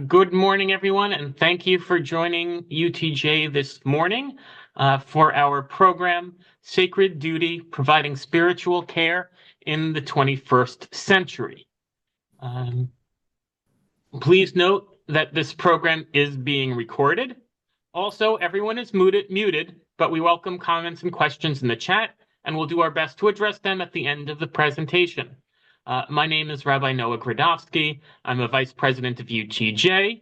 Good morning, everyone, and thank you for joining UTJ this morning for our program, Sacred Duty, Providing Spiritual Care in the 21st Century. Um, Please note that this program is being recorded. Also, everyone is muted, but we welcome comments and questions in the chat, and we'll do our best to address them at the end of the presentation. My name is Rabbi Noah Gradovsky. I'm a vice president of UTJ.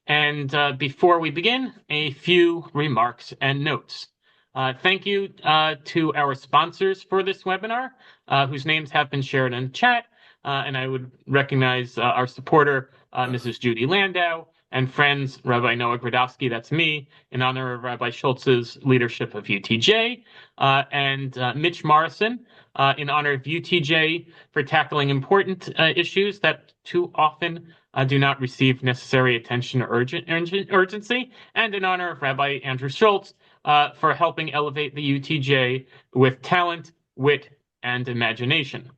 And before we begin, a few remarks and notes. Thank you to our sponsors for this webinar, whose names have been shared in chat. And I would recognize our supporter, Mrs. Judy Landau, and friends, Rabbi Noah Gradovsky, that's me, in honor of Rabbi Schultz's leadership of UTJ, and Mitch Morrison, in honor of UTJ for tackling important issues that too often do not receive necessary attention or urgency, and in honor of Rabbi Andrew Schultz for helping elevate the UTJ with talent, wit, and imagination.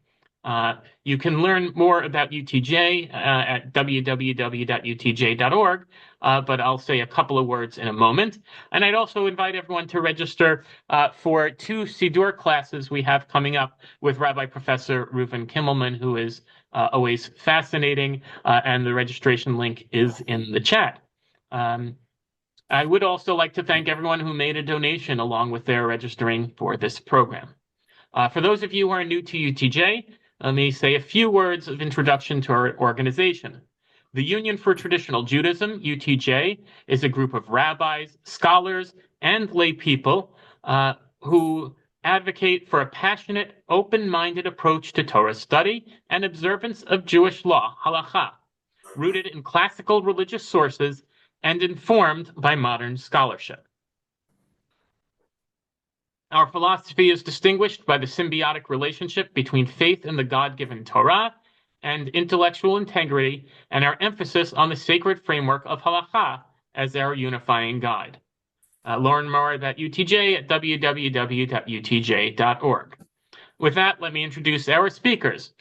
You can learn more about UTJ at www.utj.org, but I'll say a couple of words in a moment. And I'd also invite everyone to register for two Siddur classes we have coming up with Rabbi Professor Reuven Kimmelman, who is always fascinating, and the registration link is in the chat. I would also like to thank everyone who made a donation along with their registering for this program. For those of you who are new to UTJ, let me say a few words of introduction to our organization. The Union for Traditional Judaism, UTJ, is a group of rabbis, scholars, and lay people who advocate for a passionate, open-minded approach to Torah study and observance of Jewish law, halakha, rooted in classical religious sources and informed by modern scholarship. Our philosophy is distinguished by the symbiotic relationship between faith in the God-given Torah and intellectual integrity, and our emphasis on the sacred framework of halakha as our unifying guide. Learn more about UTJ at www.utj.org. With that, let me introduce our speakers.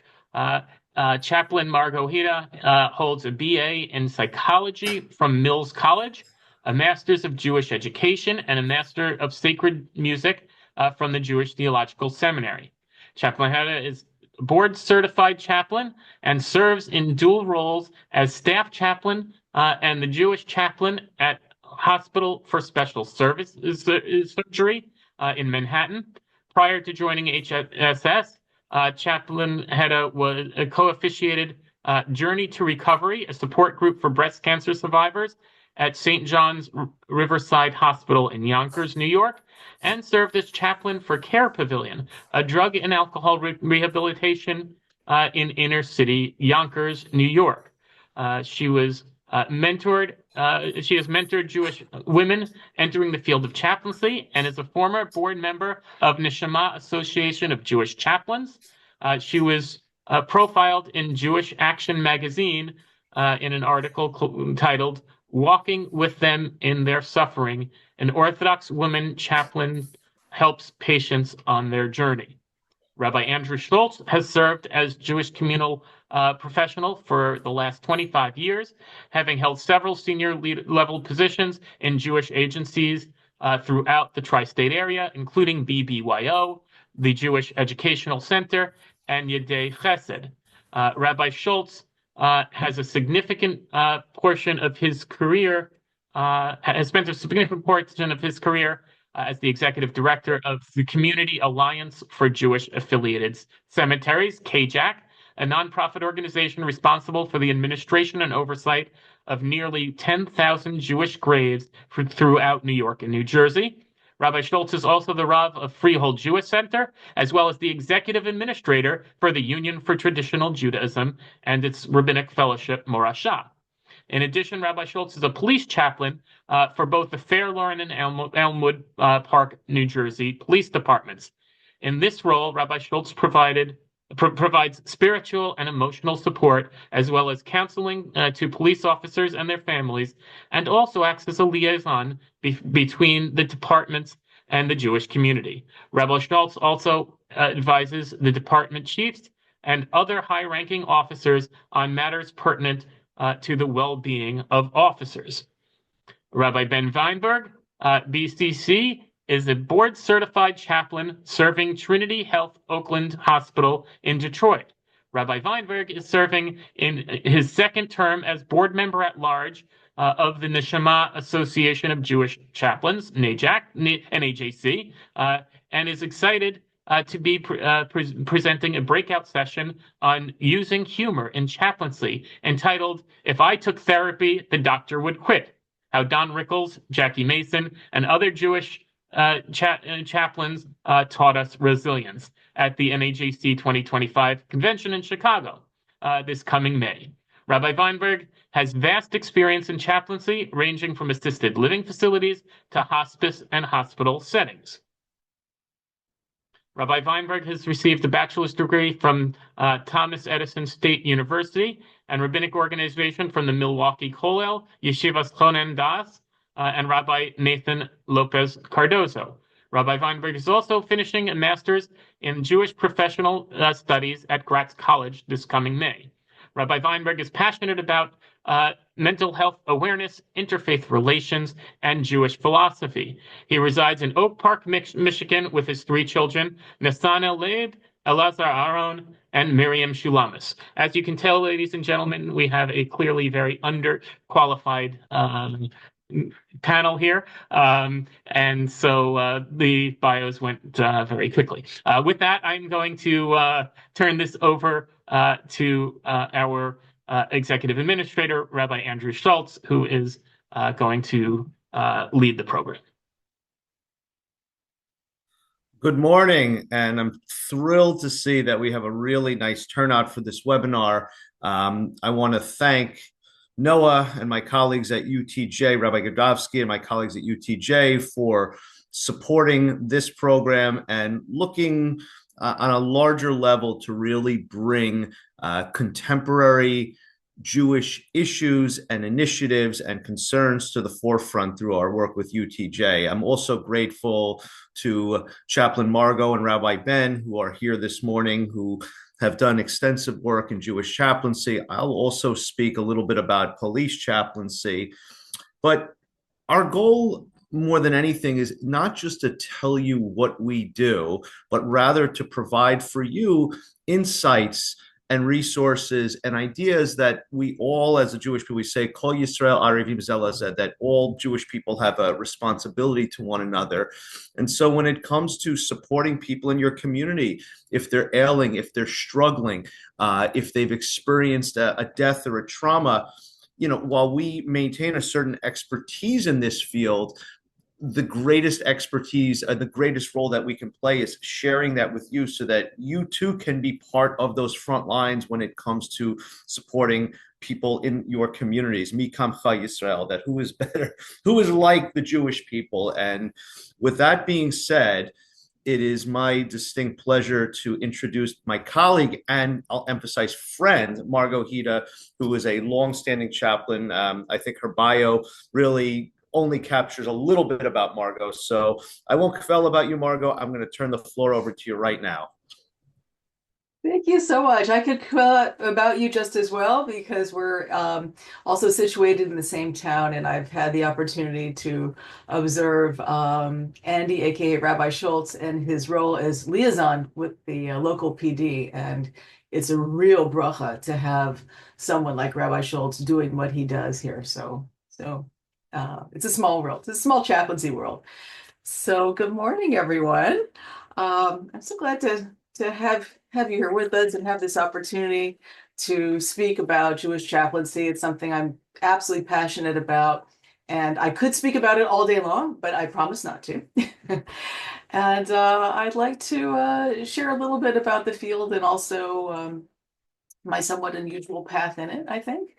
Chaplain Margo Heda holds a BA in psychology from Mills College, a master's of Jewish education, and a master of sacred music from the Jewish Theological Seminary. Chaplain Heda is board-certified chaplain and serves in dual roles as staff chaplain and the Jewish chaplain at Hospital for Special Services Surgery in Manhattan. Prior to joining HSS, Chaplain Heda was co-officiated Journey to Recovery, a support group for breast cancer survivors at St. John's Riverside Hospital in Yonkers, New York, and served as chaplain for Care Pavilion, a drug and alcohol rehabilitation in inner city Yonkers, New York. She has mentored Jewish women entering the field of chaplaincy and is a former board member of Neshama Association of Jewish Chaplains. She was profiled in Jewish Action magazine in an article titled "Walking with Them in Their Suffering, an Orthodox woman chaplain helps patients on their journey." Rabbi Andrew Schultz has served as Jewish communal professional for the last 25 years, having held several senior level positions in Jewish agencies throughout the tri-state area, including BBYO, the Jewish Educational Center, and Yedei Chesed. Rabbi Schultz has a significant portion of his career, has spent a significant portion of his career as the executive director of the Community Alliance for Jewish Affiliated Cemeteries, KJAC, a nonprofit organization responsible for the administration and oversight of nearly 10,000 Jewish graves throughout New York and New Jersey. Rabbi Schultz is also the Rav of Freehold Jewish Center, as well as the executive administrator for the Union for Traditional Judaism and its rabbinic fellowship, Morashah. In addition, Rabbi Schultz is a police chaplain for both the Fair Lawn and Elmwood Park, New Jersey police departments. In this role, Rabbi Schultz provides spiritual and emotional support, as well as counseling to police officers and their families, and also acts as a liaison between the departments and the Jewish community. Rabbi Schultz also advises the department chiefs and other high-ranking officers on matters pertinent to the well-being of officers. Rabbi Ben Vineburg, BCC, is a board-certified chaplain serving Trinity Health Oakland Hospital in Detroit. Rabbi Vineburg is serving in his second term as board member at large of the Neshama Association of Jewish Chaplains, NAJC, and is excited to be presenting a breakout session on using humor in chaplaincy entitled, "If I Took Therapy, the Doctor Would Quit," how Don Rickles, Jackie Mason, and other Jewish chaplains taught us resilience at the NAJC 2025 convention in Chicago this coming May. Rabbi Vineburg has vast experience in chaplaincy, ranging from assisted living facilities to hospice and hospital settings. Rabbi Vineburg has received a bachelor's degree from Thomas Edison State University and rabbinic organization from the Milwaukee Kollel, Yeshivas Chonen Das, and Rabbi Nathan Lopez Cardozo. Rabbi Vineburg is also finishing a master's in Jewish professional studies at Gratz College this coming May. Rabbi Vineburg is passionate about mental health awareness, interfaith relations, and Jewish philosophy. He resides in Oak Park, Michigan, with his 3 children, Nathanael Leib, Elazar Aaron, and Miriam Shulamis. As you can tell, ladies and gentlemen, we have a clearly very underqualified panel here, and so the bios went very quickly. With that, I'm going to turn this over to our executive administrator, Rabbi Andrew Schultz, who is going to lead the program. Good morning, and I'm thrilled to see that we have a really nice turnout for this webinar. I want to thank Noah and my colleagues at UTJ, Rabbi Godowski and my colleagues at UTJ, for supporting this program and looking on a larger level to really bring contemporary Jewish issues and initiatives and concerns to the forefront through our work with UTJ. I'm also grateful to Chaplain Margo and Rabbi Ben, who are here this morning, who have done extensive work in Jewish chaplaincy. I'll also speak a little bit about police chaplaincy. But our goal, more than anything, is not just to tell you what we do, but rather to provide for you insights and resources and ideas that we all, as a Jewish people, we say, Kol Yisrael Arivim Zelazeh, that all Jewish people have a responsibility to one another. And so when it comes to supporting people in your community, if they're ailing, if they're struggling, if they've experienced a death or a trauma, while we maintain a certain expertise in this field, the greatest expertise, the greatest role that we can play is sharing that with you so that you too can be part of those front lines when it comes to supporting people in your communities. Mi kamcha Yisrael, that who is better, who is like the Jewish people. And with that being said, it is my distinct pleasure to introduce my colleague and, I'll emphasize, friend, Margo Heda, who is a longstanding chaplain. I think her bio really only captures a little bit about Margo. So I won't kvel about you, Margo. I'm going to turn the floor over to you right now. Thank you so much. I could kvel about you just as well, because we're also situated in the same town, and I've had the opportunity to observe Andy, aka Rabbi Schultz, and his role as liaison with the local PD. And it's a real bracha to have someone like Rabbi Schultz doing what he does here. So it's a small world. It's a small chaplaincy world. So good morning, everyone. I'm so glad to have you here with us and have this opportunity to speak about Jewish chaplaincy. It's something I'm absolutely passionate about, and I could speak about it all day long, but I promise not to. And I'd like to share a little bit about the field and also my somewhat unusual path in it, I think.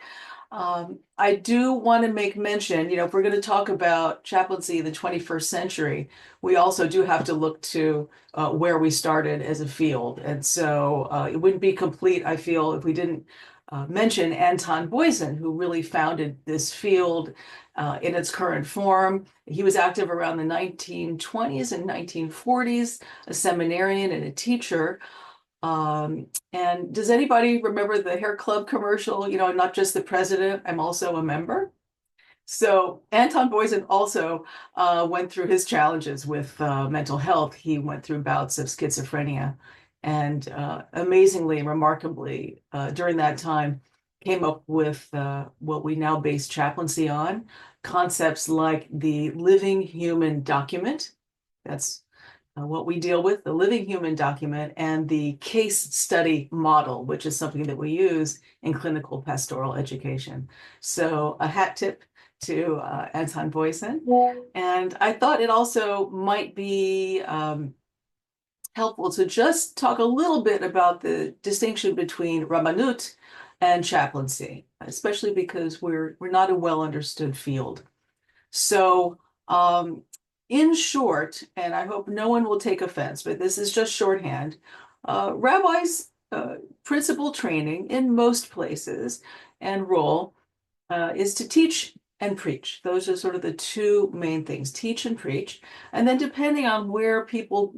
I do want to make mention, if we're going to talk about chaplaincy in the 21st century, we also do have to look to where we started as a field. And so it wouldn't be complete, I feel, if we didn't mention Anton Boysen, who really founded this field in its current form. He was active around the 1920s and 1940s, a seminarian and a teacher. And does anybody remember the hair club commercial? You know, I'm not just the president, I'm also a member. So Anton Boysen also went through his challenges with mental health. He went through bouts of schizophrenia, and amazingly, remarkably, during that time, came up with what we now base chaplaincy on, concepts like the living human document. That's what we deal with, the living human document, and the case study model, which is something that we use in clinical pastoral education. So a hat tip to Anton Boysen. And I thought it also might be helpful to just talk a little bit about the distinction between Rabbanut and chaplaincy, especially because we're not a well understood field. So in short, and I hope no one will take offense, but this is just shorthand, rabbis' principal training in most places and role is to teach and preach. Those are sort of the two main things, teach and preach. And then depending on where people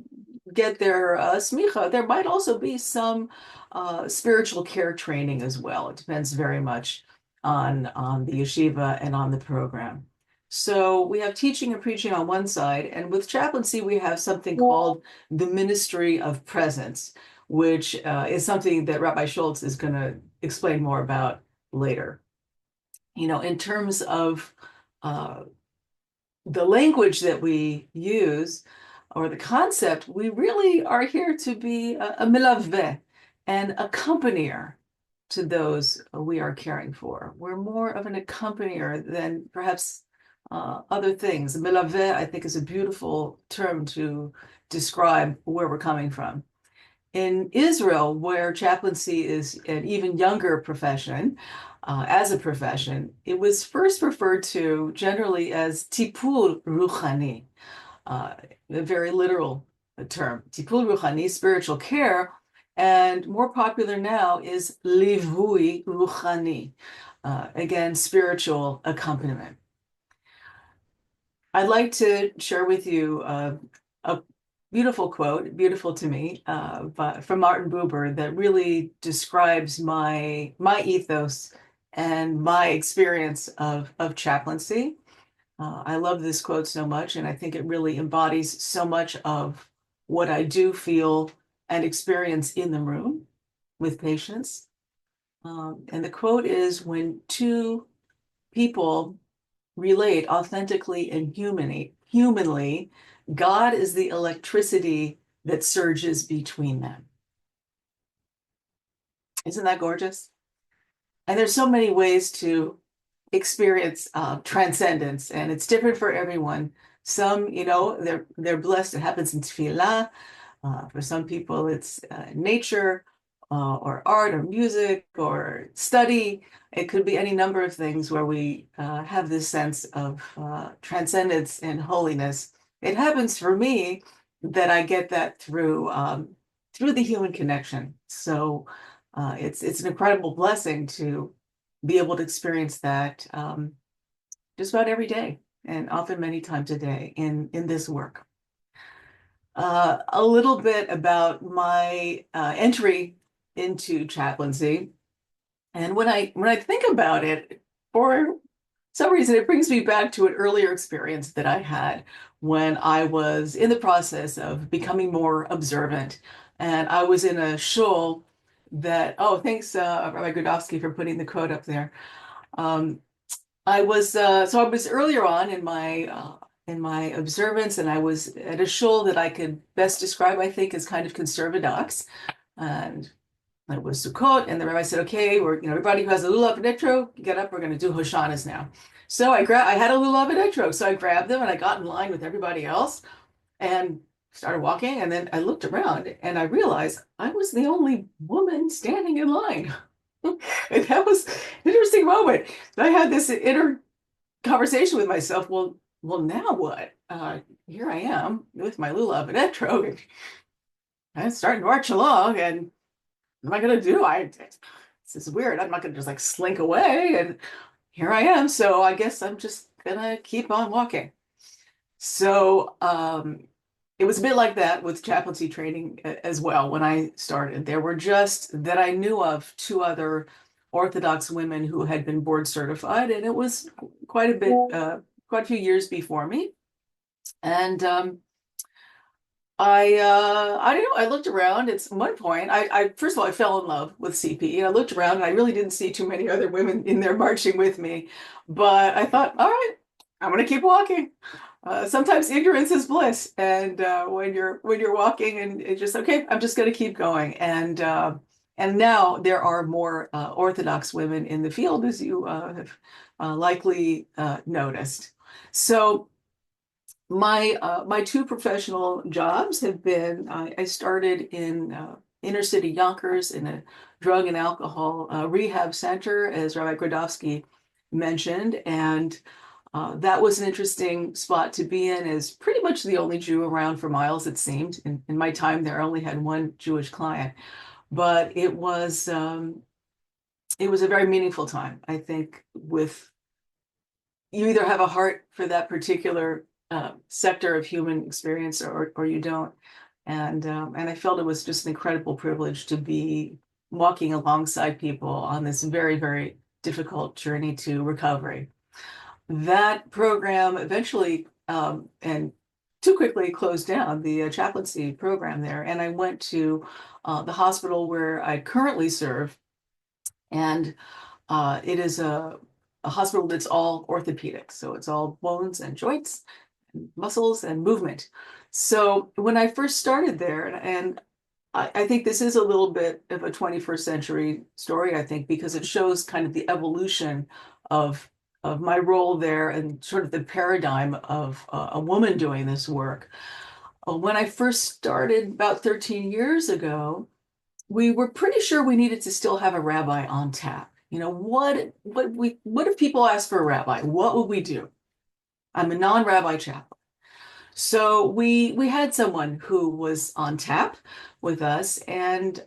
get their smicha, there might also be some spiritual care training as well. It depends very much on the yeshiva and on the program. So we have teaching and preaching on one side, and with chaplaincy, we have something called the Ministry of Presence, which is something that Rabbi Schultz is going to explain more about later. You know, in terms of the language that we use or the concept, we really are here to be a milaveh, an accompanier to those we are caring for. We're more of an accompanier than perhaps other things. Milaveh, I think, is a beautiful term to describe where we're coming from. In Israel, where chaplaincy is an even younger profession, as a profession, it was first referred to generally as tipul ruchani, a very literal term. Tipul ruchani, spiritual care, and more popular now is livui ruchani, again, spiritual accompaniment. I'd like to share with you a beautiful quote, beautiful to me, from Martin Buber that really describes my ethos and my experience of chaplaincy. I love this quote so much, and I think it really embodies so much of what I do feel and experience in the room with patients. And the quote is, when two people relate authentically and humanly, God is the electricity that surges between them. Isn't that gorgeous? And there's so many ways to experience transcendence, and it's different for everyone. Some, you know, they're blessed. It happens in tefillah. For some people, it's nature, or art, or music, or study. It could be any number of things where we have this sense of transcendence and holiness. It happens for me that I get that through the human connection. So it's an incredible blessing to be able to experience that just about every day, and often many times a day in this work. A little bit about my entry into chaplaincy. And when I think about it, for some reason, it brings me back to an earlier experience that I had when I was in the process of becoming more observant. And I was in a shul that, oh, thanks, Rabbi Gudovsky, for putting the quote up there. I was earlier on in my observance, and I was at a shul that I could best describe, I think, as kind of conservadox. And it was Sukkot, and the rabbi said, okay, everybody who has a lulav and etro, get up, we're going to do Hoshanas now. So I had a lulav and etro, so I grabbed them and I got in line with everybody else and started walking. And then I looked around and I realized I was the only woman standing in line. And that was an interesting moment. I had this inner conversation with myself. Well, now what? Here I am with my lulav and etro, and I'm starting to march along, and what am I going to do? This is weird. I'm not going to just like slink away. And here I am. So I guess I'm just going to keep on walking. So it was a bit like that with chaplaincy training as well. When I started, there were just that I knew of two other Orthodox women who had been board certified, and it was quite a bit, quite a few years before me. And I don't know. I looked around. It's one point. I first of all, I fell in love with CP, and I looked around, and I really didn't see too many other women in there marching with me. But I thought, all right, I'm going to keep walking. Sometimes ignorance is bliss, and when you're walking, and it's just okay, I'm just going to keep going. And now there are more Orthodox women in the field, as you have likely noticed. So my two professional jobs have been I started in inner city Yonkers in a drug and alcohol rehab center, as Rabbi Gradovsky mentioned, and that was an interesting spot to be in, as pretty much the only Jew around for miles, it seemed. In my time there, I only had one Jewish client, but it was a very meaningful time. I think with you either have a heart for that particular sector of human experience, or you don't. And I felt it was just an incredible privilege to be walking alongside people on this very, very difficult journey to recovery. That program eventually, and too quickly, closed down the chaplaincy program there. And I went to the hospital where I currently serve. And it is a hospital that's all orthopedic. So it's all bones and joints, and muscles and movement. So when I first started there, and I think this is a little bit of a 21st century story, I think, because it shows kind of the evolution of my role there and sort of the paradigm of a woman doing this work. When I first started about 13 years ago, we were pretty sure we needed to still have a rabbi on tap. You know, what if people ask for a rabbi? What would we do? I'm a non-rabbi chaplain. So we had someone who was on tap with us, and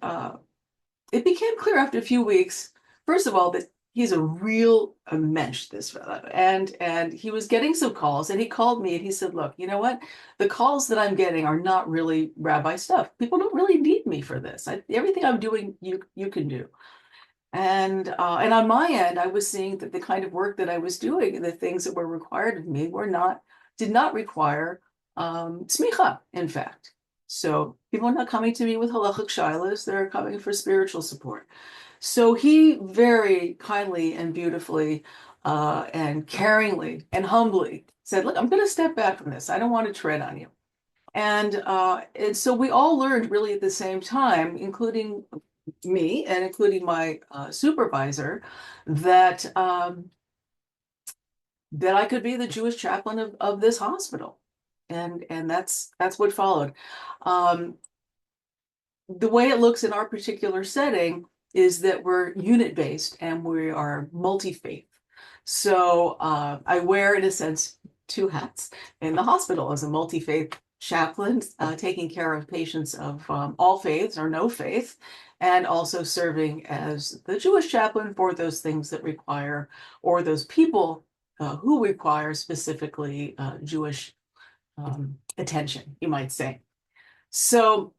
it became clear after a few weeks, first of all, that he's a real mensch, this fellow. And he was getting some calls, and he called me and he said, look, you know what? The calls that I'm getting are not really rabbi stuff. People don't really need me for this. Everything I'm doing, you can do. And on my end, I was seeing that the kind of work that I was doing and the things that were required of me did not require smicha, in fact. So people are not coming to me with halachic shilas, they're coming for spiritual support. So he very kindly and beautifully and caringly and humbly said, look, I'm going to step back from this. I don't want to tread on you. And so we all learned really at the same time, including me and including my supervisor, that that I could be the Jewish chaplain of this hospital. And that's what followed. The way it looks in our particular setting is that we're unit-based and we are multi-faith. So I wear, in a sense, two hats in the hospital as a multi-faith chaplain, taking care of patients of all faiths or no faith, and also serving as the Jewish chaplain for those things that require, or those people who require specifically Jewish attention, you might say. So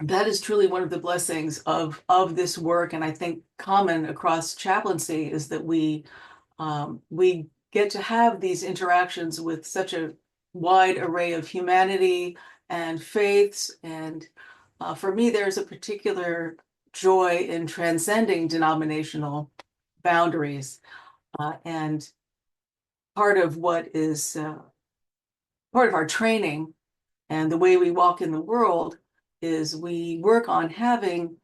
that is truly one of the blessings of this work, and I think common across chaplaincy is that we get to have these interactions with such a wide array of humanity and faiths. And for me, there's a particular joy in transcending denominational boundaries. And part of what is part of our training and the way we walk in the world is we work on having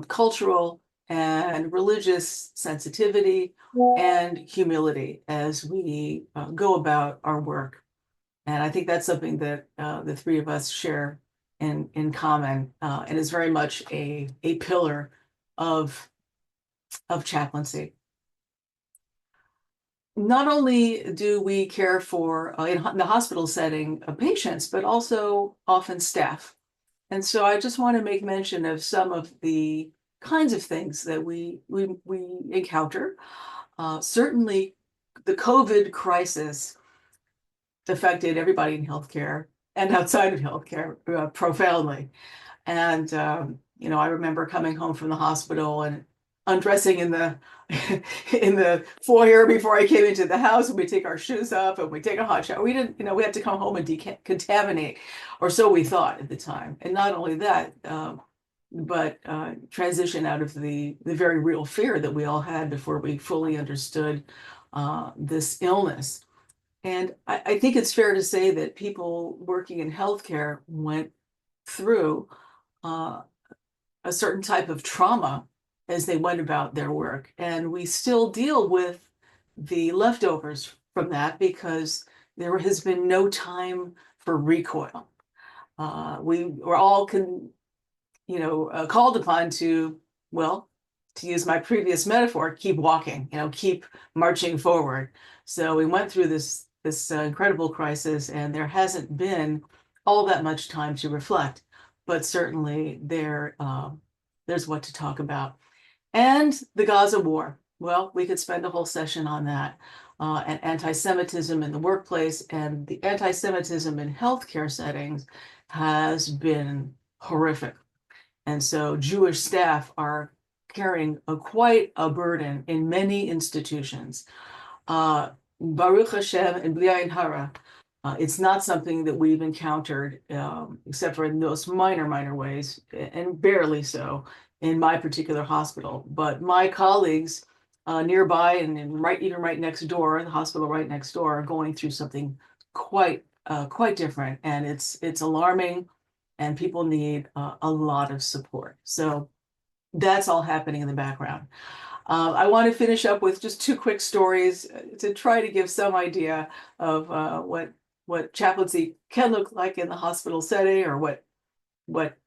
cultural and religious sensitivity and humility as we go about our work. And I think that's something that the three of us share in common, and is very much a pillar of chaplaincy. Not only do we care for, in the hospital setting, patients, but also often staff. And so I just want to make mention of some of the kinds of things that we encounter. Certainly, the COVID crisis affected everybody in healthcare and outside of healthcare profoundly. And I remember coming home from the hospital and undressing in the in the foyer before I came into the house, and we take our shoes off and we take a hot shower. We didn't, we had to come home and decontaminate, or so we thought at the time. And not only that, but transition out of the very real fear that we all had before we fully understood this illness. And I think it's fair to say that people working in healthcare went through a certain type of trauma as they went about their work. And we still deal with the leftovers from that because there has been no time for recoil. We were all called upon to, well, to use my previous metaphor, keep walking, keep marching forward. So we went through this incredible crisis, and there hasn't been all that much time to reflect, but certainly there's what to talk about. And the Gaza war. Well, we could spend a whole session on that. And anti-Semitism in the workplace and the anti-Semitism in healthcare settings has been horrific. And so Jewish staff are carrying quite a burden in many institutions. Baruch Hashem and Bli Ayin Hara, it's not something that we've encountered, except for in those minor ways, and barely so in my particular hospital. But my colleagues nearby and even right next door, the hospital right next door, are going through something quite different, and it's alarming, and people need a lot of support. So that's all happening in the background. I want to finish up with just two quick stories to try to give some idea of what chaplaincy can look like in the hospital setting, or what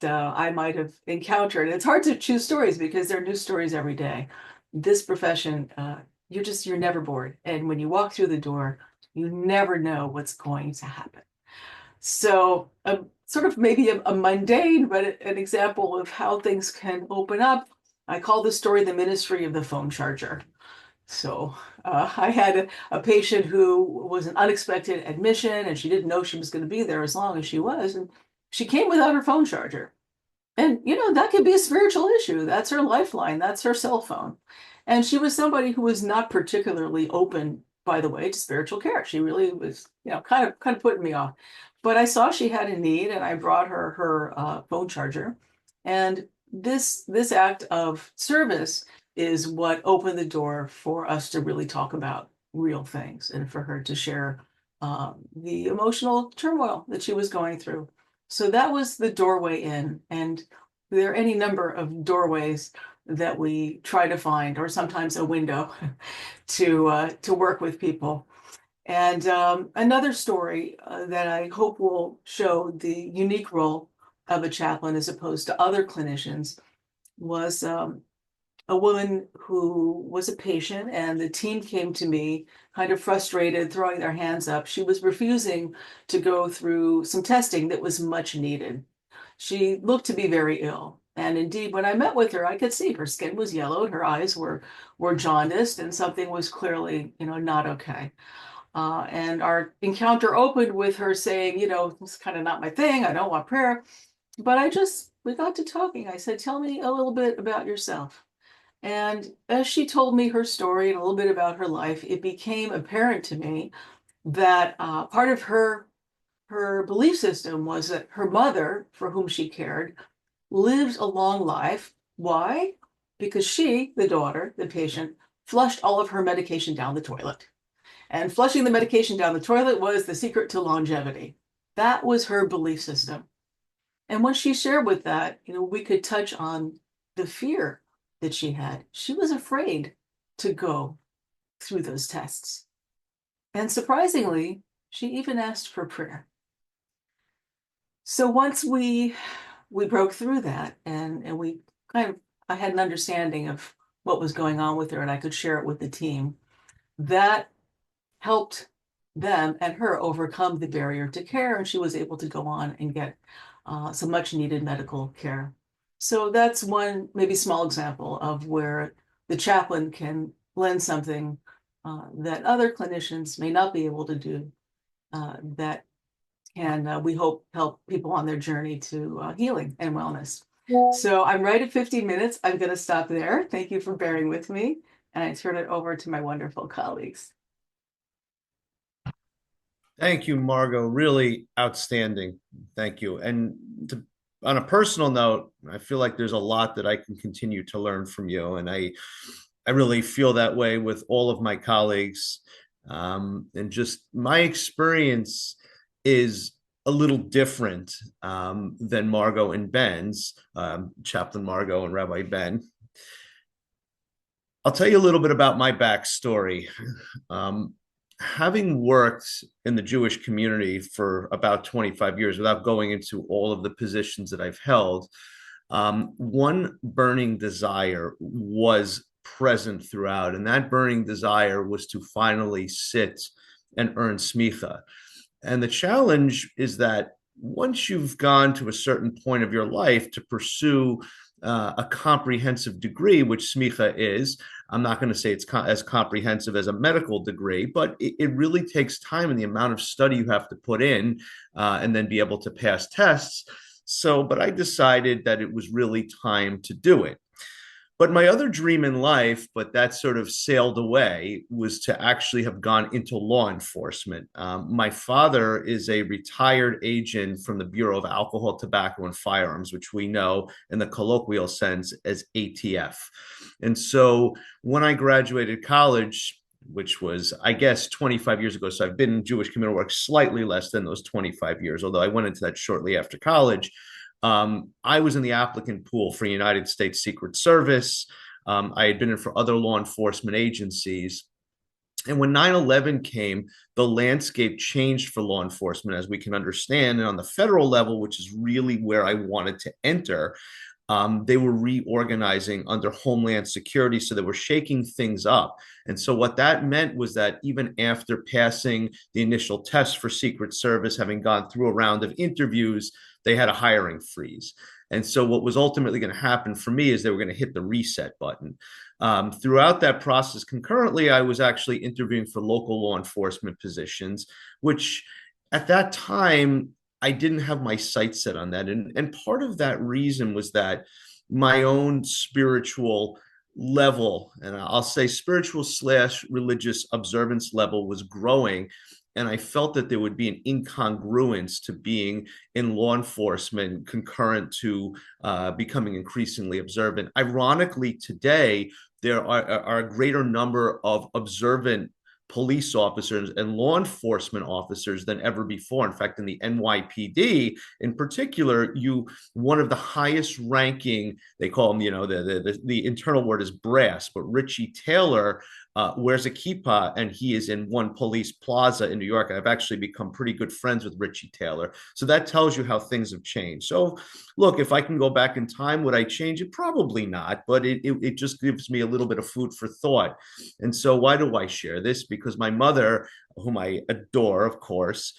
I might have encountered. It's hard to choose stories because there are new stories every day. This profession, you're never bored. And when you walk through the door, you never know what's going to happen. So sort of maybe a mundane, but an example of how things can open up. I call this story the ministry of the phone charger. So I had a patient who was an unexpected admission, and she didn't know she was going to be there as long as she was. And she came without her phone charger. And, that could be a spiritual issue. That's her lifeline. That's her cell phone. And she was somebody who was not particularly open, by the way, to spiritual care. She really was, kind of putting me off. But I saw she had a need, and I brought her phone charger. And this act of service is what opened the door for us to really talk about real things, and for her to share the emotional turmoil that she was going through. So that was the doorway in. And there are any number of doorways that we try to find, or sometimes a window to work with people. And another story that I hope will show the unique role of a chaplain as opposed to other clinicians was a woman who was a patient, and the team came to me kind of frustrated, throwing their hands up. She was refusing to go through some testing that was much needed. She looked to be very ill. And indeed, when I met with her, I could see her skin was yellowed, her eyes were jaundiced, and something was clearly, not okay. And our encounter opened with her saying, it's kind of not my thing. I don't want prayer. But we got to talking. I said, tell me a little bit about yourself. And as she told me her story and a little bit about her life, it became apparent to me that part of her belief system was that her mother, for whom she cared, lived a long life. Why? Because she, the daughter, the patient, flushed all of her medication down the toilet. And flushing the medication down the toilet was the secret to longevity. That was her belief system. And when she shared with that, we could touch on the fear that she had. She was afraid to go through those tests. And surprisingly, she even asked for prayer. So once we broke through that, and we I had an understanding of what was going on with her, and I could share it with the team, that helped them and her overcome the barrier to care, and she was able to go on and get some much needed medical care. So that's one maybe small example of where the chaplain can lend something that other clinicians may not be able to do, that can, we hope, help people on their journey to healing and wellness. So I'm right at 50 minutes. I'm going to stop there. Thank you for bearing with me. And I turn it over to my wonderful colleagues. Thank you, Margo. Really outstanding. Thank you. And on a personal note, I feel like there's a lot that I can continue to learn from you. And I really feel that way with all of my colleagues. And just my experience is a little different than Margo and Ben's, Chaplain Margo and Rabbi Ben. I'll tell you a little bit about my backstory. Having worked in the Jewish community for about 25 years, without going into all of the positions that I've held, one burning desire was present throughout, and that burning desire was to finally sit and earn smicha. And the challenge is that once you've gone to a certain point of your life to pursue a comprehensive degree, which smicha is, I'm not going to say it's as comprehensive as a medical degree, but it really takes time and the amount of study you have to put in and then be able to pass tests. But I decided that it was really time to do it. But my other dream in life, but that sort of sailed away, was to actually have gone into law enforcement. My father is a retired agent from the Bureau of Alcohol, Tobacco, and Firearms, which we know in the colloquial sense as ATF. And so when I graduated college, which was, I guess, 25 years ago, so I've been in Jewish community work slightly less than those 25 years, although I went into that shortly after college. I was in the applicant pool for United States Secret Service. I had been in for other law enforcement agencies. And when 9/11 came, the landscape changed for law enforcement, as we can understand. And on the federal level, which is really where I wanted to enter, they were reorganizing under Homeland Security. So they were shaking things up. And so what that meant was that even after passing the initial test for Secret Service, having gone through a round of interviews, they had a hiring freeze. And so what was ultimately going to happen for me is they were going to hit the reset button. Throughout that process, concurrently, I was actually interviewing for local law enforcement positions, which at that time, I didn't have my sights set on that. And part of that reason was that my own spiritual level, and I'll say spiritual / religious observance level, was growing. And I felt that there would be an incongruence to being in law enforcement concurrent to becoming increasingly observant. Ironically, today, there are a greater number of observant police officers and law enforcement officers than ever before. In fact, in the NYPD in particular, one of the highest ranking, they call them, the internal word is brass, but Richie Taylor wears a kippah, and he is in one police plaza in New York. I've actually become pretty good friends with Richie Taylor. So that tells you how things have changed. So look, if I can go back in time, would I change it? Probably not, but it just gives me a little bit of food for thought. And so why do I share this? Because my mother, whom I adore, of course,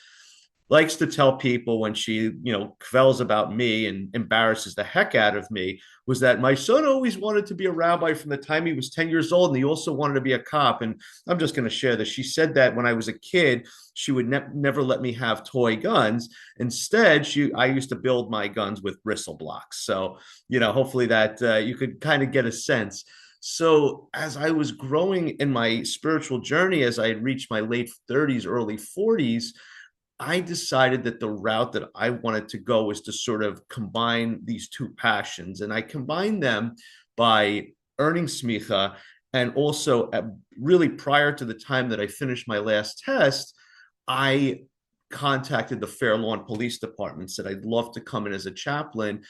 likes to tell people when she, kvells about me and embarrasses the heck out of me, was that my son always wanted to be a rabbi from the time he was 10 years old, and he also wanted to be a cop. And I'm just going to share this. She said that when I was a kid, she would never let me have toy guns. Instead, I used to build my guns with bristle blocks. So, hopefully that you could kind of get a sense. So as I was growing in my spiritual journey, as I had reached my late 30s, early 40s, I decided that the route that I wanted to go was to sort of combine these two passions. And I combined them by earning smicha, and also really prior to the time that I finished my last test, I contacted the Fair Lawn Police Department, said I'd love to come in as a chaplain.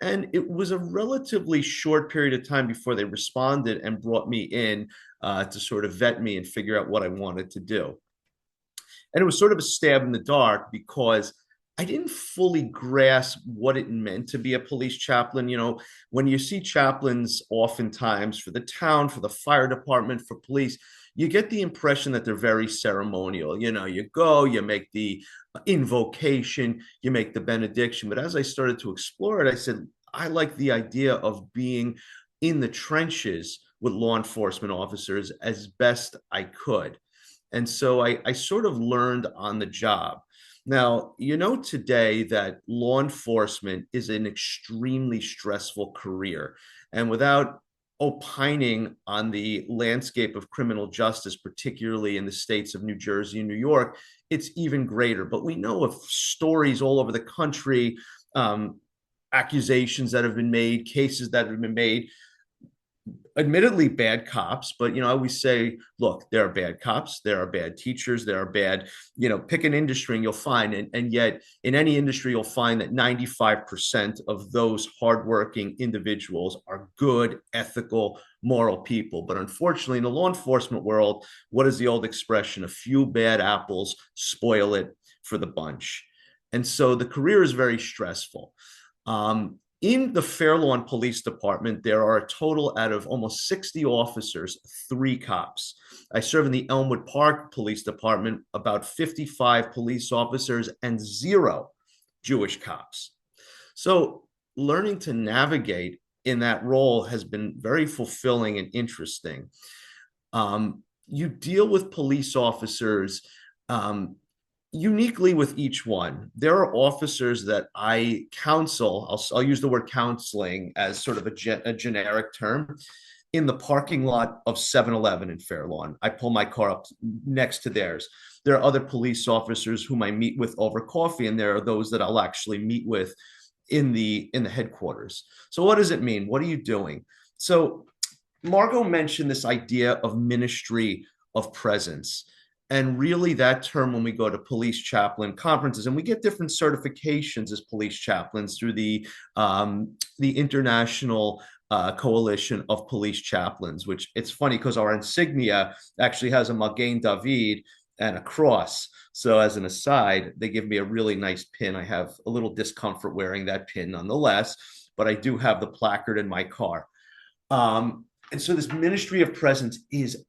And it was a relatively short period of time before they responded and brought me in to sort of vet me and figure out what I wanted to do. And it was sort of a stab in the dark because I didn't fully grasp what it meant to be a police chaplain. When you see chaplains oftentimes for the town, for the fire department, for police, you get the impression that they're very ceremonial. You go, you make the invocation, you make the benediction. But as I started to explore it, I said, I like the idea of being in the trenches with law enforcement officers as best I could. And so I sort of learned on the job. Now, you know today that law enforcement is an extremely stressful career. And without opining on the landscape of criminal justice, particularly in the states of New Jersey and New York, it's even greater. But we know of stories all over the country, um, accusations that have been made, cases that have been made, admittedly bad cops, but I always say, look, there are bad cops, there are bad teachers, there are bad, pick an industry and you'll find, and yet in any industry, you'll find that 95% of those hardworking individuals are good, ethical, moral people. But unfortunately, in the law enforcement world, what is the old expression? A few bad apples spoil it for the bunch. And so the career is very stressful. In the Fair Lawn Police Department, there are a total out of almost 60 officers, 3 cops. I serve in the Elmwood Park Police Department, about 55 police officers and 0 Jewish cops. So learning to navigate in that role has been very fulfilling and interesting. You deal with police officers uniquely with each one. There are officers that I counsel, I'll use the word counseling as sort of a generic term, in the parking lot of 7-Eleven in Fair Lawn. I pull my car up next to theirs. There are other police officers whom I meet with over coffee, and there are those that I'll actually meet with in the headquarters. So what does it mean? What are you doing? So Margo mentioned this idea of ministry of presence. And really, that term, when we go to police chaplain conferences, and we get different certifications as police chaplains through the International Coalition of Police Chaplains, which it's funny because our insignia actually has a Magen David and a cross. So as an aside, they give me a really nice pin. I have a little discomfort wearing that pin nonetheless, but I do have the placard in my car. And so this ministry of presence is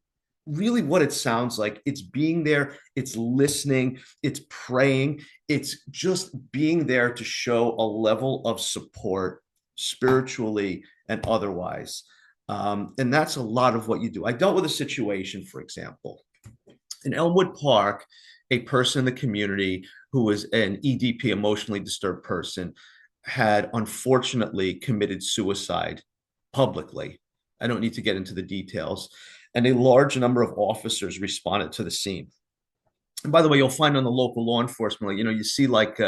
really what it sounds like. It's being there, it's listening, it's praying, it's just being there to show a level of support spiritually and otherwise. And that's a lot of what you do. I dealt with a situation, for example, in Elmwood Park, a person in the community who was an EDP, emotionally disturbed person, had unfortunately committed suicide publicly. I don't need to get into the details. And a large number of officers responded to the scene. And by the way, you'll find on the local law enforcement, you see like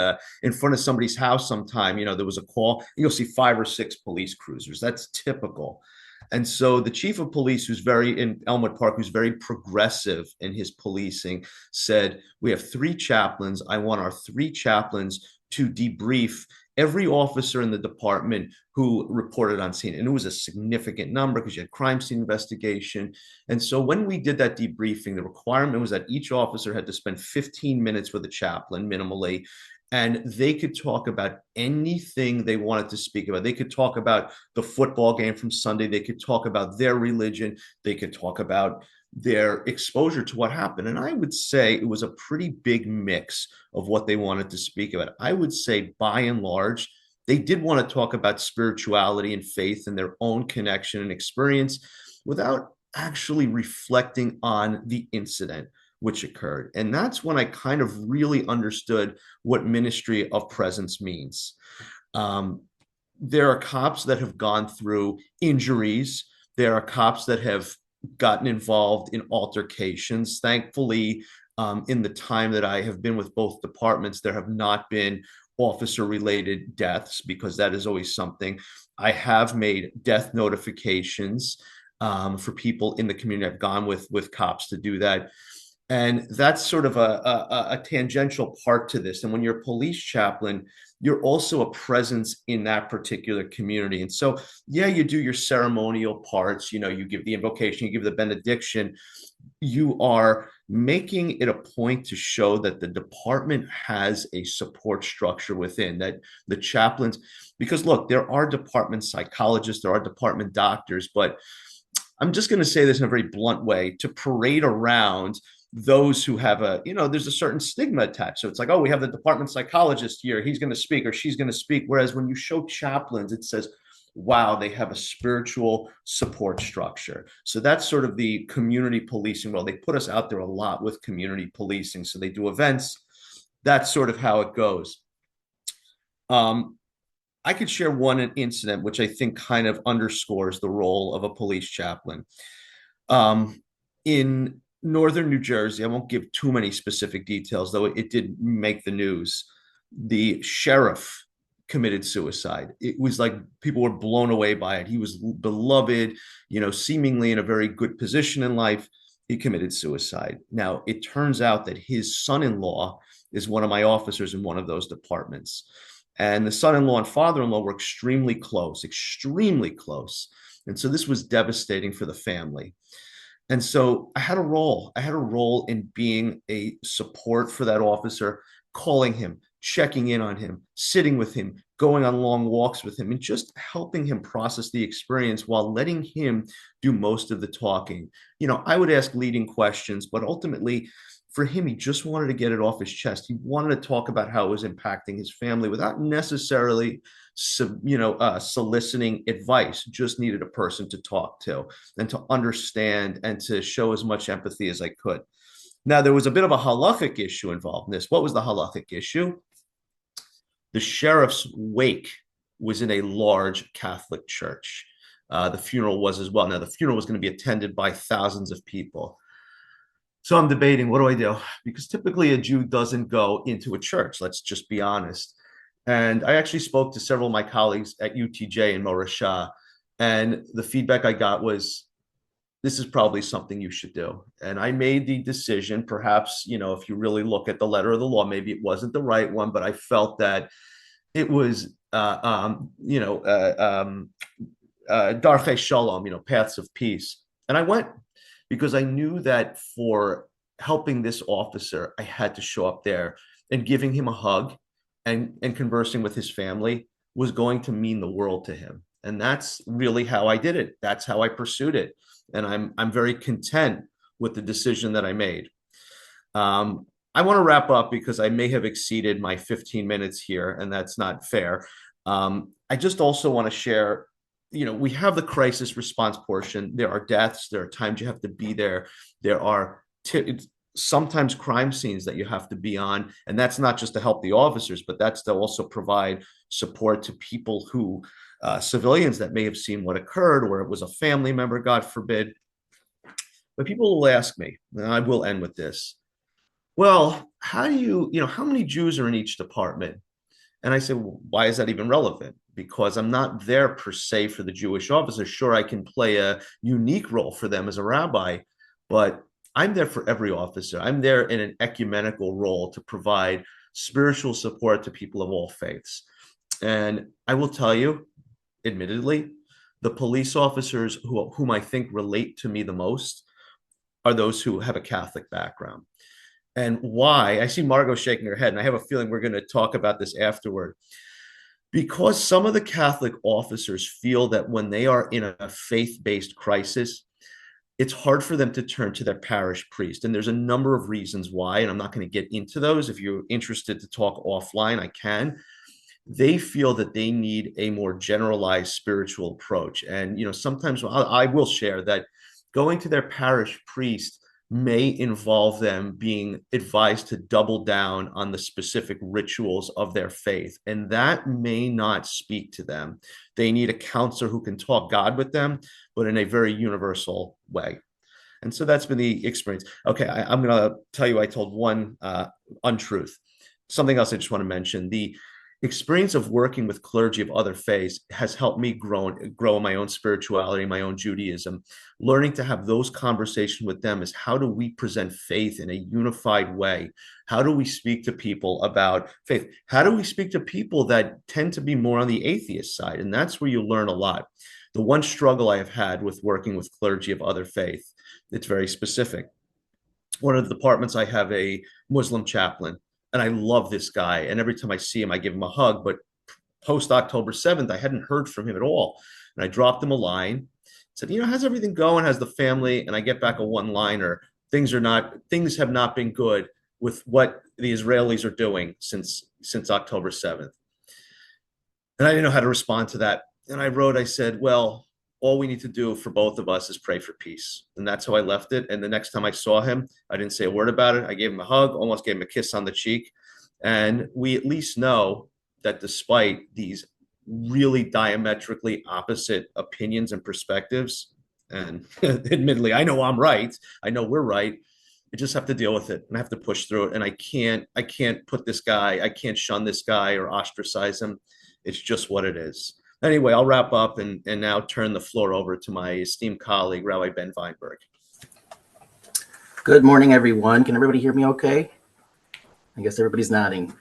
in front of somebody's house sometime, there was a call, you'll see 5 or 6 police cruisers. That's typical. And so the chief of police, who's in Elmwood Park, who's very progressive in his policing, said, we have 3 chaplains. I want our 3 chaplains to debrief every officer in the department who reported on scene. And it was a significant number because you had crime scene investigation. And so when we did that debriefing, the requirement was that each officer had to spend 15 minutes with the chaplain minimally, and they could talk about anything they wanted to speak about. They could talk about the football game from Sunday. They could talk about their religion. They could talk about their exposure to what happened. And I would say it was a pretty big mix of what they wanted to speak about. I would say by and large, they did want to talk about spirituality and faith and their own connection and experience without actually reflecting on the incident which occurred. And that's when I kind of really understood what ministry of presence means. There are cops that have gone through injuries. There are cops that have gotten involved in altercations. Thankfully, in the time that I have been with both departments, there have not been officer-related deaths, because that is always something. I have made death notifications for people in the community. I've gone with cops to do that. And that's sort of a tangential part to this. And when you're a police chaplain, you're also a presence in that particular community. And so, yeah, you do your ceremonial parts, you give the invocation, you give the benediction. You are making it a point to show that the department has a support structure within, that the chaplains, because look, there are department psychologists, there are department doctors, but I'm just going to say this in a very blunt way, to parade around those who have there's a certain stigma attached. So it's like, oh, we have the department psychologist here, he's going to speak or she's going to speak. Whereas when you show chaplains, it says, wow, they have a spiritual support structure. So that's sort of the community policing role. They put us out there a lot with community policing. So they do events. that's sort of how it goes. I could share one incident which I think kind of underscores the role of a police chaplain. In northern New Jersey, I won't give too many specific details, though it did make the news. The sheriff committed suicide. It was like people were blown away by it. He was beloved, seemingly in a very good position in life. He committed suicide. Now, it turns out that his son-in-law is one of my officers in one of those departments. And the son-in-law and father-in-law were extremely close, extremely close. And so this was devastating for the family. And so I had a role. I had a role in being a support for that officer, calling him, checking in on him, sitting with him, going on long walks with him, and just helping him process the experience while letting him do most of the talking. I would ask leading questions, but ultimately, for him, he just wanted to get it off his chest. He wanted to talk about how it was impacting his family without necessarily soliciting advice. Just needed a person to talk to and to understand and to show as much empathy as I could. Now, there was a bit of a halachic issue involved in this. What was the halachic issue? The sheriff's wake was in a large Catholic church. The funeral was as well. Now, the funeral was going to be attended by thousands of people. So I'm debating, what do I do? Because typically a Jew doesn't go into a church. Let's just be honest. And I actually spoke to several of my colleagues at UTJ and Morashah, and the feedback I got was, this is probably something you should do. And I made the decision, perhaps, if you really look at the letter of the law, maybe it wasn't the right one, but I felt that it was, darchei shalom, paths of peace. And I went because I knew that for helping this officer, I had to show up there, and giving him a hug and conversing with his family was going to mean the world to him. And that's really how I did it. That's how I pursued it. And I'm very content with the decision that I made. I want to wrap up because I may have exceeded my 15 minutes here, and that's not fair. I just also want to share, we have the crisis response portion. There are deaths. There are times you have to be there. There are sometimes crime scenes that you have to be on. And that's not just to help the officers, but that's to also provide support to people who, civilians that may have seen what occurred, or it was a family member, God forbid. But people will ask me, and I will end with this. Well, how many Jews are in each department? And I say, well, why is that even relevant? Because I'm not there per se for the Jewish officers. Sure, I can play a unique role for them as a rabbi, but I'm there for every officer. I'm there in an ecumenical role to provide spiritual support to people of all faiths. And I will tell you, admittedly, the police officers whom I think relate to me the most are those who have a Catholic background. And why? I see Margo shaking her head, and I have a feeling we're going to talk about this afterward. Because some of the Catholic officers feel that when they are in a faith-based crisis, it's hard for them to turn to their parish priest. And there's a number of reasons why, and I'm not going to get into those. If you're interested to talk offline, I can. They feel that they need a more generalized spiritual approach. And, sometimes I will share that going to their parish priest may involve them being advised to double down on the specific rituals of their faith. And that may not speak to them. They need a counselor who can talk God with them, but in a very universal way. And so that's been the experience. Okay, I'm going to tell you, I told one untruth. Something else I just want to mention. The experience of working with clergy of other faiths has helped me grow in my own spirituality, my own Judaism. Learning to have those conversations with them is, how do we present faith in a unified way? How do we speak to people about faith? How do we speak to people that tend to be more on the atheist side? And that's where you learn a lot. The one struggle I have had with working with clergy of other faith, it's very specific. One of the departments, I have a Muslim chaplain, and I love this guy. And every time I see him, I give him a hug. But post October 7th, I hadn't heard from him at all. And I dropped him a line, said, how's everything going? How's the family? And I get back a one-liner. Things have not been good with what the Israelis are doing since October 7th. And I didn't know how to respond to that. And I said, well, all we need to do for both of us is pray for peace. And that's how I left it. And the next time I saw him, I didn't say a word about it. I gave him a hug, almost gave him a kiss on the cheek. And we at least know that despite these really diametrically opposite opinions and perspectives, and admittedly, I know I'm right, I know we're right, I just have to deal with it and I have to push through it. And I can't put this guy, I can't shun this guy or ostracize him. It's just what it is. Anyway, I'll wrap up and now turn the floor over to my esteemed colleague, Rabbi Ben Vineburg. Good morning, everyone. Can everybody hear me okay? I guess everybody's nodding.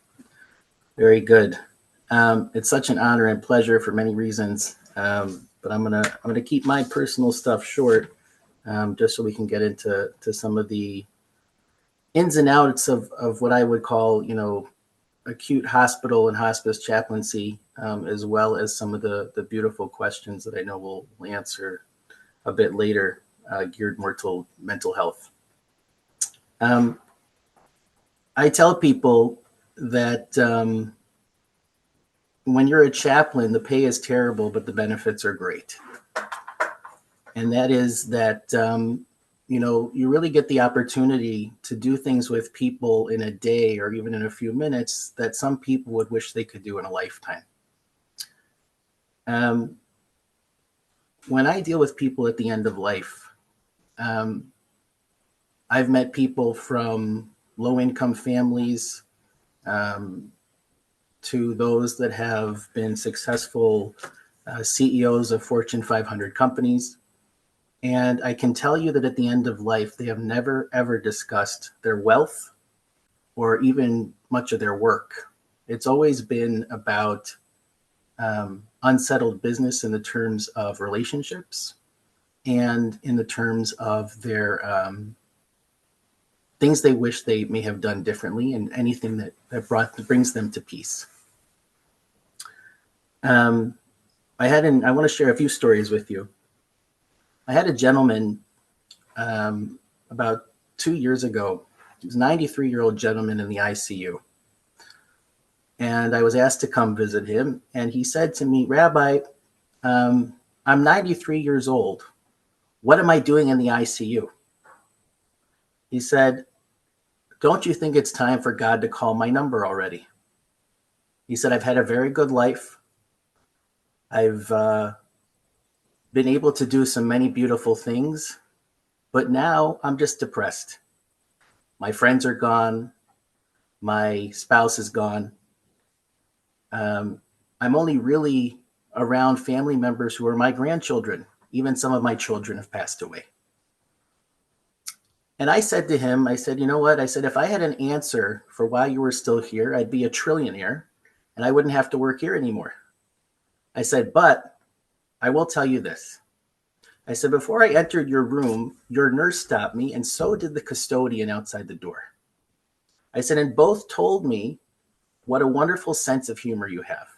Very good. It's such an honor and pleasure for many reasons, but I'm gonna keep my personal stuff short, just so we can get into some of the ins and outs of what I would call, acute hospital and hospice chaplaincy, as well as some of the beautiful questions that I know we'll answer a bit later, geared more toward mental health. I tell people that when you're a chaplain, the pay is terrible, but the benefits are great. And that is that, you really get the opportunity to do things with people in a day or even in a few minutes that some people would wish they could do in a lifetime. When I deal with people at the end of life, I've met people from low-income families to those that have been successful CEOs of Fortune 500 companies. And I can tell you that at the end of life, they have never, ever discussed their wealth or even much of their work. It's always been about unsettled business in the terms of relationships and in the terms of their things they wish they may have done differently, and anything that brings them to peace. I want to share a few stories with you. I had a gentleman about 2 years ago. He was a 93-year-old gentleman in the ICU. And I was asked to come visit him. And he said to me, "Rabbi, I'm 93 years old. What am I doing in the ICU?" He said, "Don't you think it's time for God to call my number already?" He said, "I've had a very good life. I've been able to do so many beautiful things, but now I'm just depressed. My friends are gone. My spouse is gone. I'm only really around family members who are my grandchildren. Even some of my children have passed away." And I said to him, I said, "You know what?" I said, "If I had an answer for why you were still here, I'd be a trillionaire and I wouldn't have to work here anymore." I said, "But I will tell you this." I said, "Before I entered your room, your nurse stopped me, and so did the custodian outside the door." I said, "And both told me what a wonderful sense of humor you have,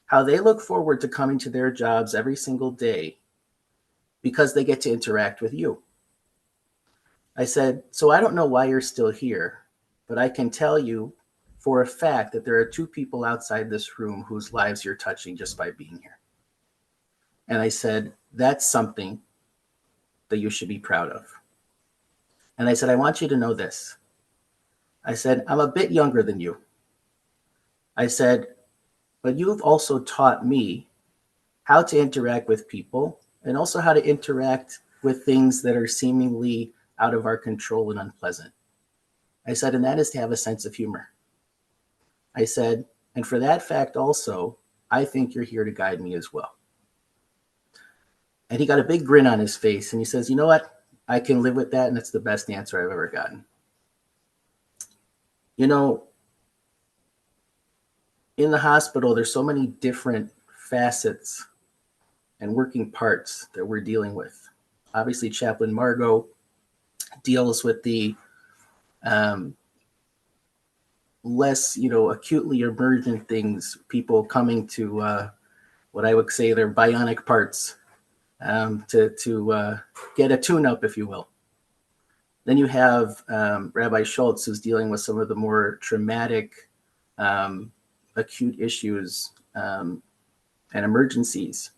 how they look forward to coming to their jobs every single day because they get to interact with you." I said, "So I don't know why you're still here, but I can tell you for a fact that there are 2 people outside this room whose lives you're touching just by being here." And I said, "That's something that you should be proud of." And I said, "I want you to know this." I said, "I'm a bit younger than you." I said, "But you've also taught me how to interact with people and also how to interact with things that are seemingly out of our control and unpleasant." I said, "And that is to have a sense of humor." I said, "And for that fact also, I think you're here to guide me as well." And he got a big grin on his face and he says, "You know what? I can live with that, and it's the best answer I've ever gotten." In the hospital, there's so many different facets and working parts that we're dealing with. Obviously, Chaplain Margo deals with the less, acutely emergent things, people coming to what I would say their bionic parts to get a tune-up, if you will. Then you have Rabbi Schultz, who's dealing with some of the more traumatic, acute issues and emergencies.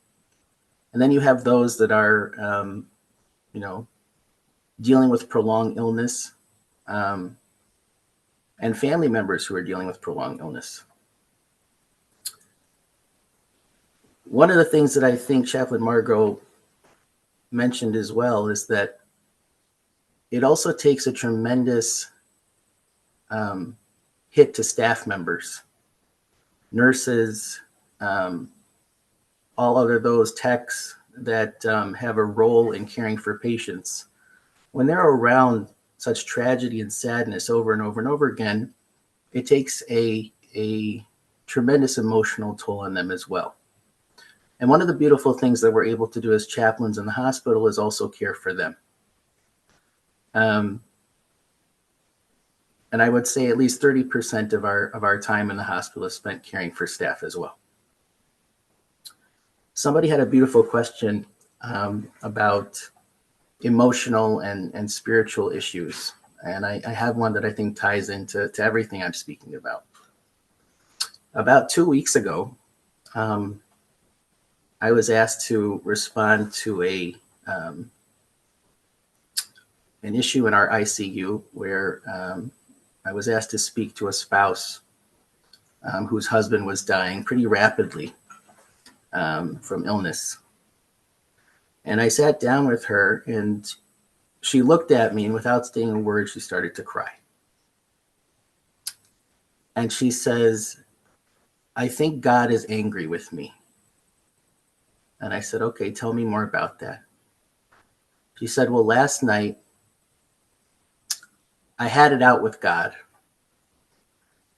And then you have those that are, dealing with prolonged illness, and family members who are dealing with prolonged illness. One of the things that I think Chaplain Margo mentioned as well is that it also takes a tremendous hit to staff members, nurses, all other those techs that have a role in caring for patients. When they're around such tragedy and sadness over and over and over again, it takes a tremendous emotional toll on them as well. And one of the beautiful things that we're able to do as chaplains in the hospital is also care for them. And I would say at least 30% of our time in the hospital is spent caring for staff as well. Somebody had a beautiful question about emotional and spiritual issues. And I have one that I think ties into everything I'm speaking about. About 2 weeks ago, I was asked to respond to an issue in our ICU where I was asked to speak to a spouse whose husband was dying pretty rapidly from illness. And I sat down with her, and she looked at me, and without saying a word, she started to cry. And she says, "I think God is angry with me." And I said, "Okay, tell me more about that." She said, "Well, last night I had it out with God.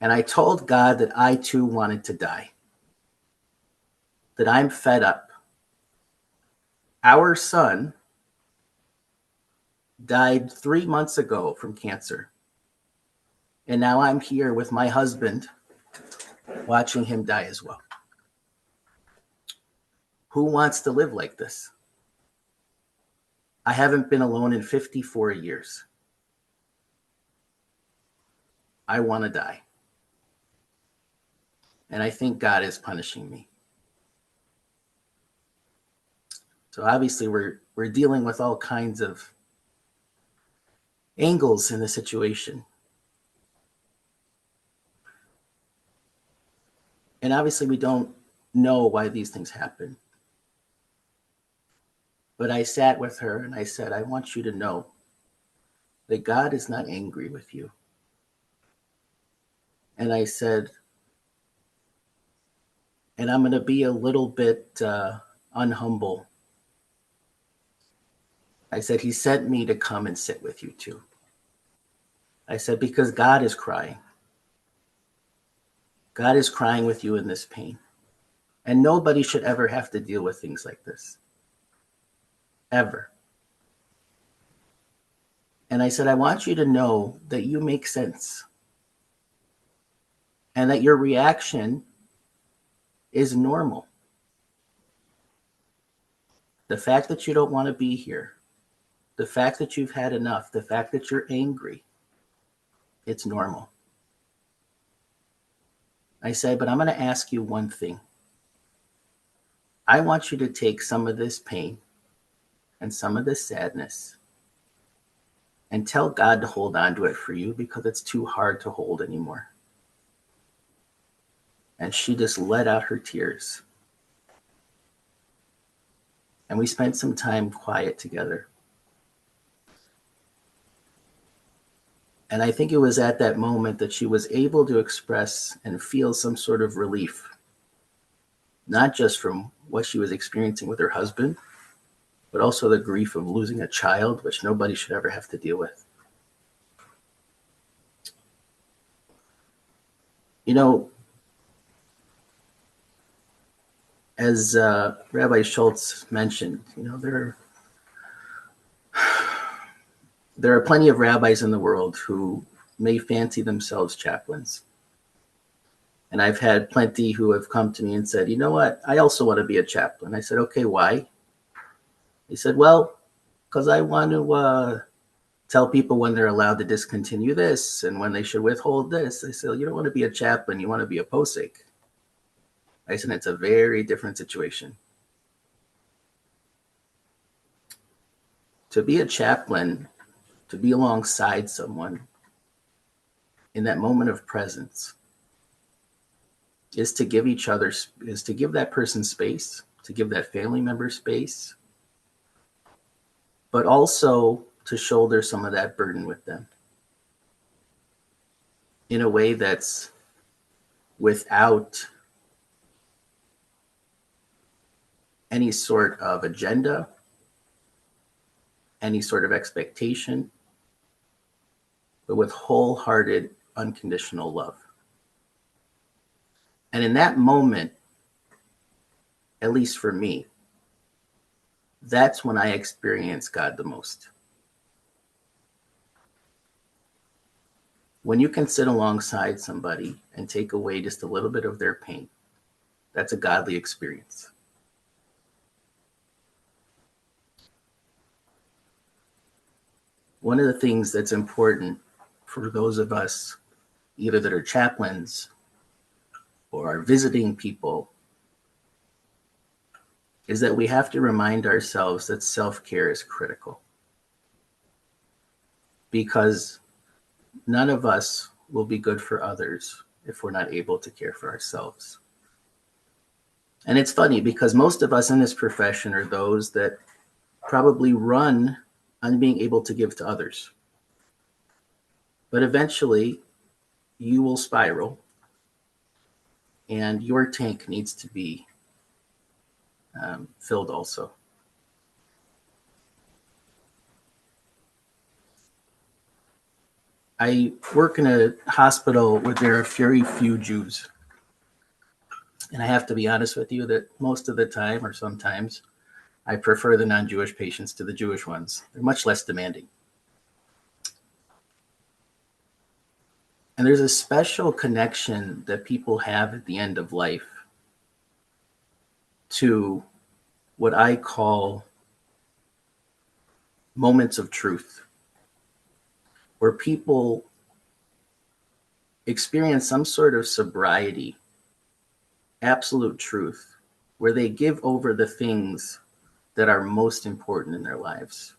And I told God that I too wanted to die, that I'm fed up. Our son died 3 months ago from cancer. And now I'm here with my husband watching him die as well. Who wants to live like this? I haven't been alone in 54 years. I want to die. And I think God is punishing me." So obviously we're dealing with all kinds of angles in the situation. And obviously we don't know why these things happen. But I sat with her and I said, "I want you to know that God is not angry with you." And I said, and I'm going to be a little bit unhumble. I said, "He sent me to come and sit with you too." I said, "Because God is crying. God is crying with you in this pain. And nobody should ever have to deal with things like this. Ever." And I said, "I want you to know that you make sense. And that your reaction is normal. The fact that you don't want to be here, the fact that you've had enough, the fact that you're angry, it's normal." I said, "But I'm going to ask you one thing. I want you to take some of this pain and some of this sadness and tell God to hold on to it for you because it's too hard to hold anymore." And she just let out her tears. And we spent some time quiet together. And I think it was at that moment that she was able to express and feel some sort of relief, not just from what she was experiencing with her husband, but also the grief of losing a child, which nobody should ever have to deal with. You know, as Rabbi Schultz mentioned, there are plenty of rabbis in the world who may fancy themselves chaplains. And I've had plenty who have come to me and said, "You know what? I also want to be a chaplain." I said, "Okay, why?" He said, "Well, because I want to tell people when they're allowed to discontinue this and when they should withhold this." I said, "You don't want to be a chaplain. You want to be a posek." I said, "It's a very different situation." To be a chaplain, to be alongside someone in that moment of presence is to give that person space, to give that family member space, but also to shoulder some of that burden with them in a way that's without any sort of agenda, any sort of expectation, but with wholehearted, unconditional love. And in that moment, at least for me, that's when I experience God the most. When you can sit alongside somebody and take away just a little bit of their pain, that's a godly experience. One of the things that's important for those of us, either that are chaplains or are visiting people, is that we have to remind ourselves that self-care is critical. Because none of us will be good for others if we're not able to care for ourselves. And it's funny because most of us in this profession are those that probably run on being able to give to others. But eventually you will spiral and your tank needs to be filled also. I work in a hospital where there are very few Jews. And I have to be honest with you that most of the time, or sometimes, I prefer the non-Jewish patients to the Jewish ones. They're much less demanding. And there's a special connection that people have at the end of life to what I call moments of truth, where people experience some sort of sobriety, absolute truth, where they give over the things that are most important in their lives.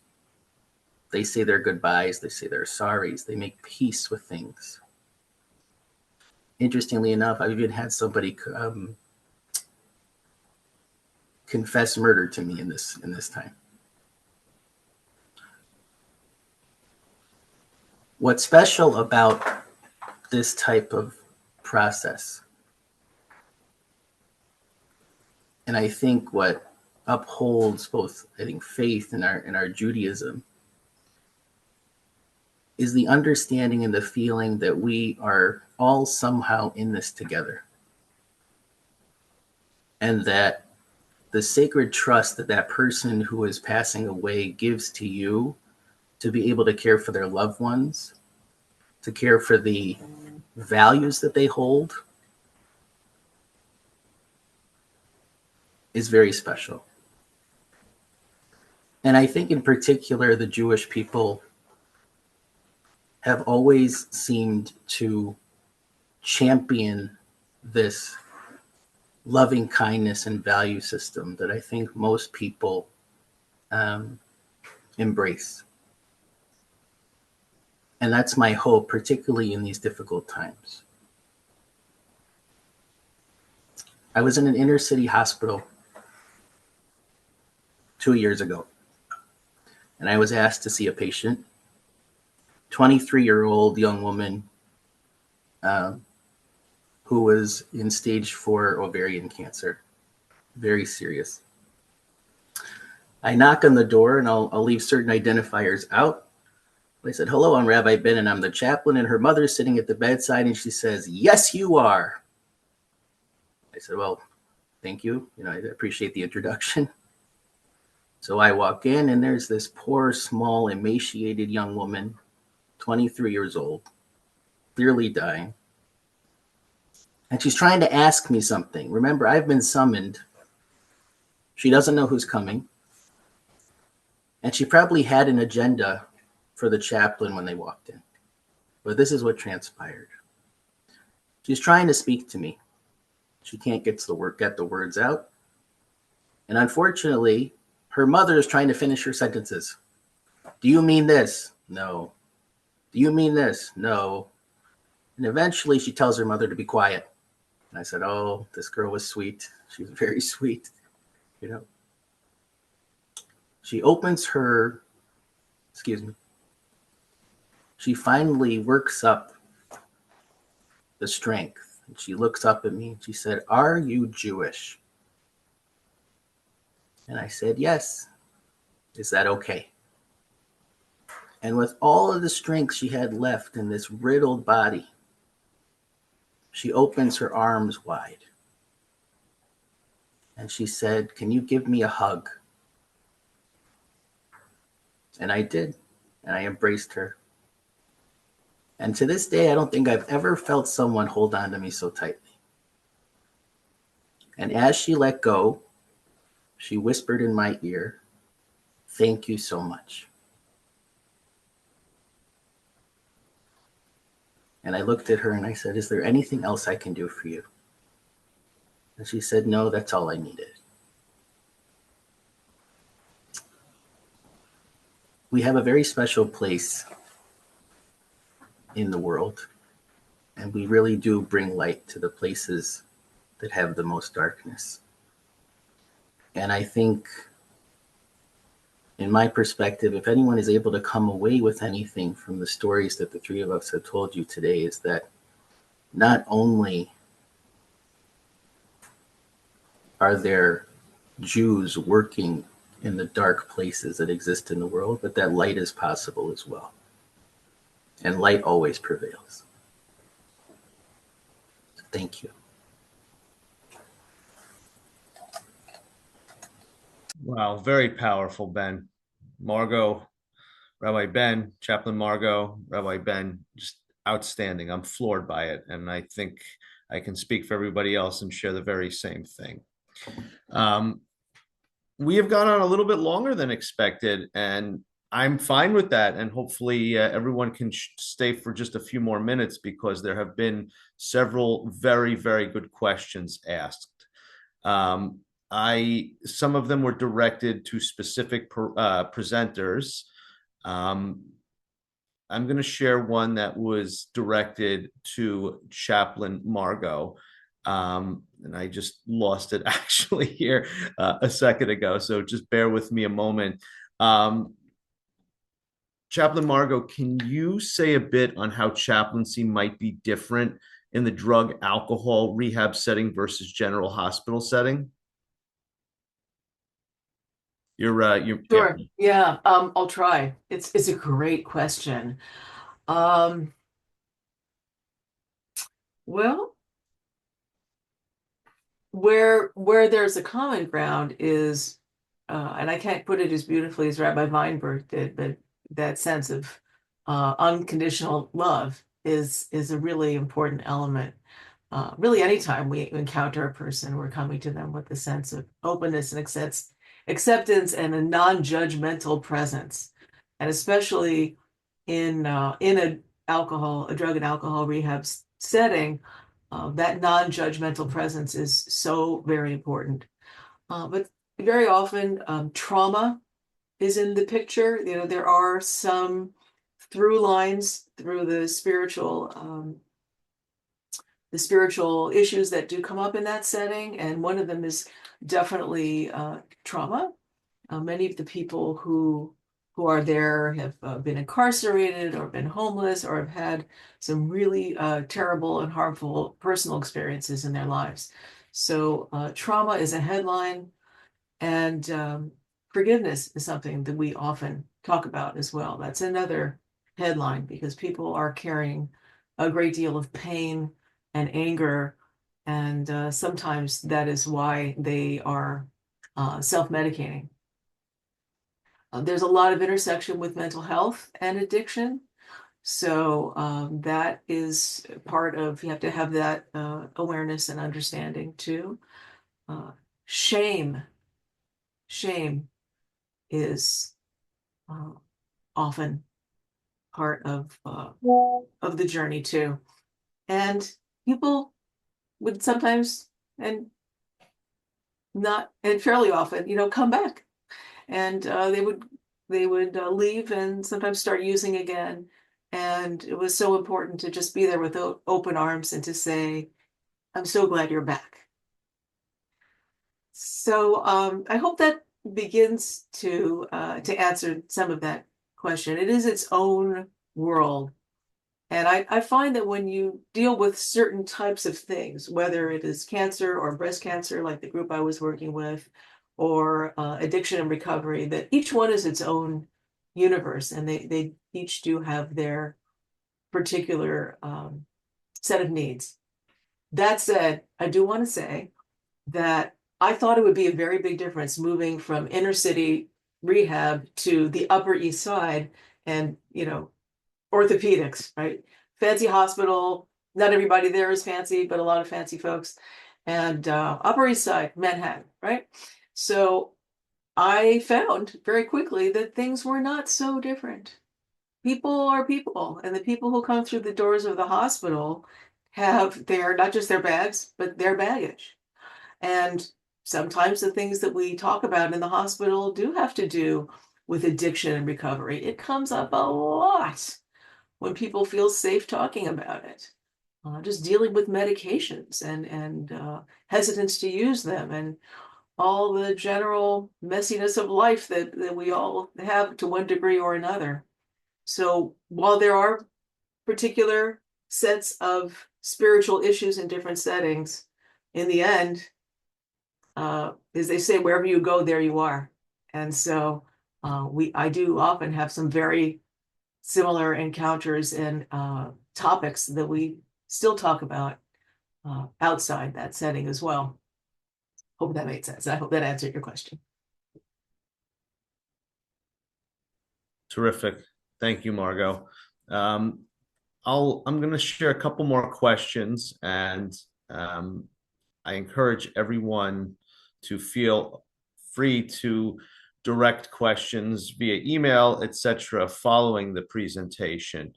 They say their goodbyes, they say their sorries, they make peace with things. Interestingly enough, I've even had somebody confess murder to me in this time. What's special about this type of process, and I think what upholds both, I think, faith in our Judaism, is the understanding and the feeling that we are all somehow in this together. And that the sacred trust that that person who is passing away gives to you to be able to care for their loved ones, to care for the values that they hold, is very special. And I think in particular, the Jewish people have always seemed to champion this loving kindness and value system that I think most people embrace. And that's my hope, particularly in these difficult times. I was in an inner city hospital 2 years ago, and I was asked to see a patient, 23-year-old young woman who was in stage 4 ovarian cancer, very serious. I knock on the door, and I'll leave certain identifiers out. I said, "Hello, I'm Rabbi Ben, and I'm the chaplain," and her mother's sitting at the bedside, and she says, "Yes, you are." I said, "Well, thank you. I appreciate the introduction." So I walk in, and there's this poor, small, emaciated young woman, 23 years old, clearly dying. And she's trying to ask me something. Remember, I've been summoned. She doesn't know who's coming. And she probably had an agenda for the chaplain when they walked in. But this is what transpired. She's trying to speak to me. She can't get the words out. And unfortunately, her mother is trying to finish her sentences. "Do you mean this?" "No." "Do you mean this?" "No." And eventually she tells her mother to be quiet. And I said, oh, this girl was sweet. She was very sweet. You know, she opens her, she finally works up the strength. And she looks up at me and she said, are you Jewish? And I said, yes. Is that okay? And with all of the strength she had left in this riddled body, she opens her arms wide. And she said, can you give me a hug? And I did. And I embraced her. And to this day, I don't think I've ever felt someone hold on to me so tightly. And as she let go, she whispered in my ear, thank you so much. And I looked at her and I said, is there anything else I can do for you? And she said, no, that's all I needed. We have a very special place in the world, and we really do bring light to the places that have the most darkness. And I think, in my perspective, if anyone is able to come away with anything from the stories that the three of us have told you today, is that not only are there Jews working in the dark places that exist in the world, but that light is possible as well. And light always prevails. Thank you. Wow, very powerful, Ben. Margo, Rabbi Ben, Chaplain Margo, Rabbi Ben, just outstanding. I'm floored by it. And I think I can speak for everybody else and share the very same thing. We have gone on a little bit longer than expected, and I'm fine with that. And hopefully everyone can stay for just a few more minutes, because there have been several very, very good questions asked. Some of them were directed to specific presenters. I'm going to share one that was directed to Chaplain Margo. And I just lost it actually here a second ago. So just bear with me a moment. Chaplain Margo, can you say a bit on how chaplaincy might be different in the drug alcohol rehab setting versus general hospital setting? Sure. Yeah. I'll try. It's a great question. Well, where there's a common ground is, and I can't put it as beautifully as Rabbi Vineburg did, but that sense of unconditional love is a really important element. Really, anytime we encounter a person, we're coming to them with a sense of openness and acceptance and a non-judgmental presence. And especially in a drug and alcohol rehab setting, that non-judgmental presence is so very important. But very often trauma is in the picture. You know, there are some through lines through the spiritual issues that do come up in that setting, and one of them is definitely trauma. Many of the people who are there have been incarcerated or been homeless or have had some really terrible and harmful personal experiences in their lives. So trauma is a headline, and forgiveness is something that we often talk about as well. That's another headline, because people are carrying a great deal of pain and anger, and sometimes that is why they are self-medicating. There's a lot of intersection with mental health and addiction. So that is part of, you have to have that awareness and understanding too. Shame is often part of the journey too. And people would sometimes, and fairly often, come back. And they would leave and sometimes start using again. And it was so important to just be there with open arms and to say, I'm so glad you're back. So I hope that begins to answer some of that question. It is its own world. And I find that when you deal with certain types of things, whether it is cancer or breast cancer, like the group I was working with, or addiction and recovery, that each one is its own universe, and they each do have their particular set of needs. That said, I do want to say that I thought it would be a very big difference moving from inner city rehab to the Upper East Side and, orthopedics, right? Fancy hospital. Not everybody there is fancy, but a lot of fancy folks. And Upper East Side, Manhattan, right? So I found very quickly that things were not so different. People are people, and the people who come through the doors of the hospital have not just their bags, but their baggage. And sometimes the things that we talk about in the hospital do have to do with addiction and recovery. It comes up a lot when people feel safe talking about it. Just dealing with medications and hesitance to use them, and all the general messiness of life that we all have to one degree or another. So while there are particular sets of spiritual issues in different settings, in the end, as they say, wherever you go, there you are. And so I do often have some very similar encounters and topics that we still talk about outside that setting as well. Hope that made sense. I hope that answered your question. Terrific. Thank you, Margo. I'm going to share a couple more questions, and I encourage everyone to feel free to direct questions via email, etc., following the presentation.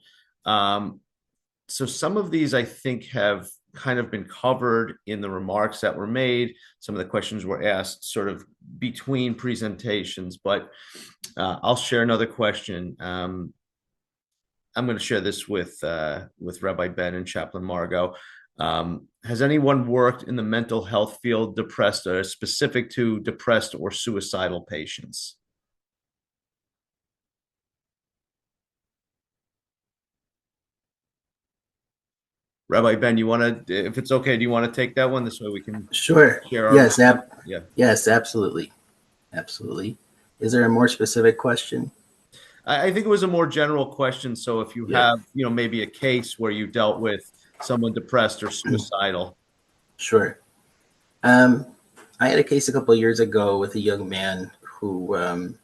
So some of these I think have kind of been covered in the remarks that were made. Some of the questions were asked sort of between presentations, but I'll share another question. I'm going to share this with Rabbi Ben and Chaplain Margo. Has anyone worked in the mental health field depressed, or specific to depressed or suicidal patients? Rabbi Ben, you want to, if it's okay, do you want to take that one? This way we can Sure. share our Yes. yeah. Yes, absolutely. Absolutely. Is there a more specific question? I think it was a more general question. So if you have, maybe a case where you dealt with someone depressed or suicidal. Sure. I had a case a couple of years ago with a young man who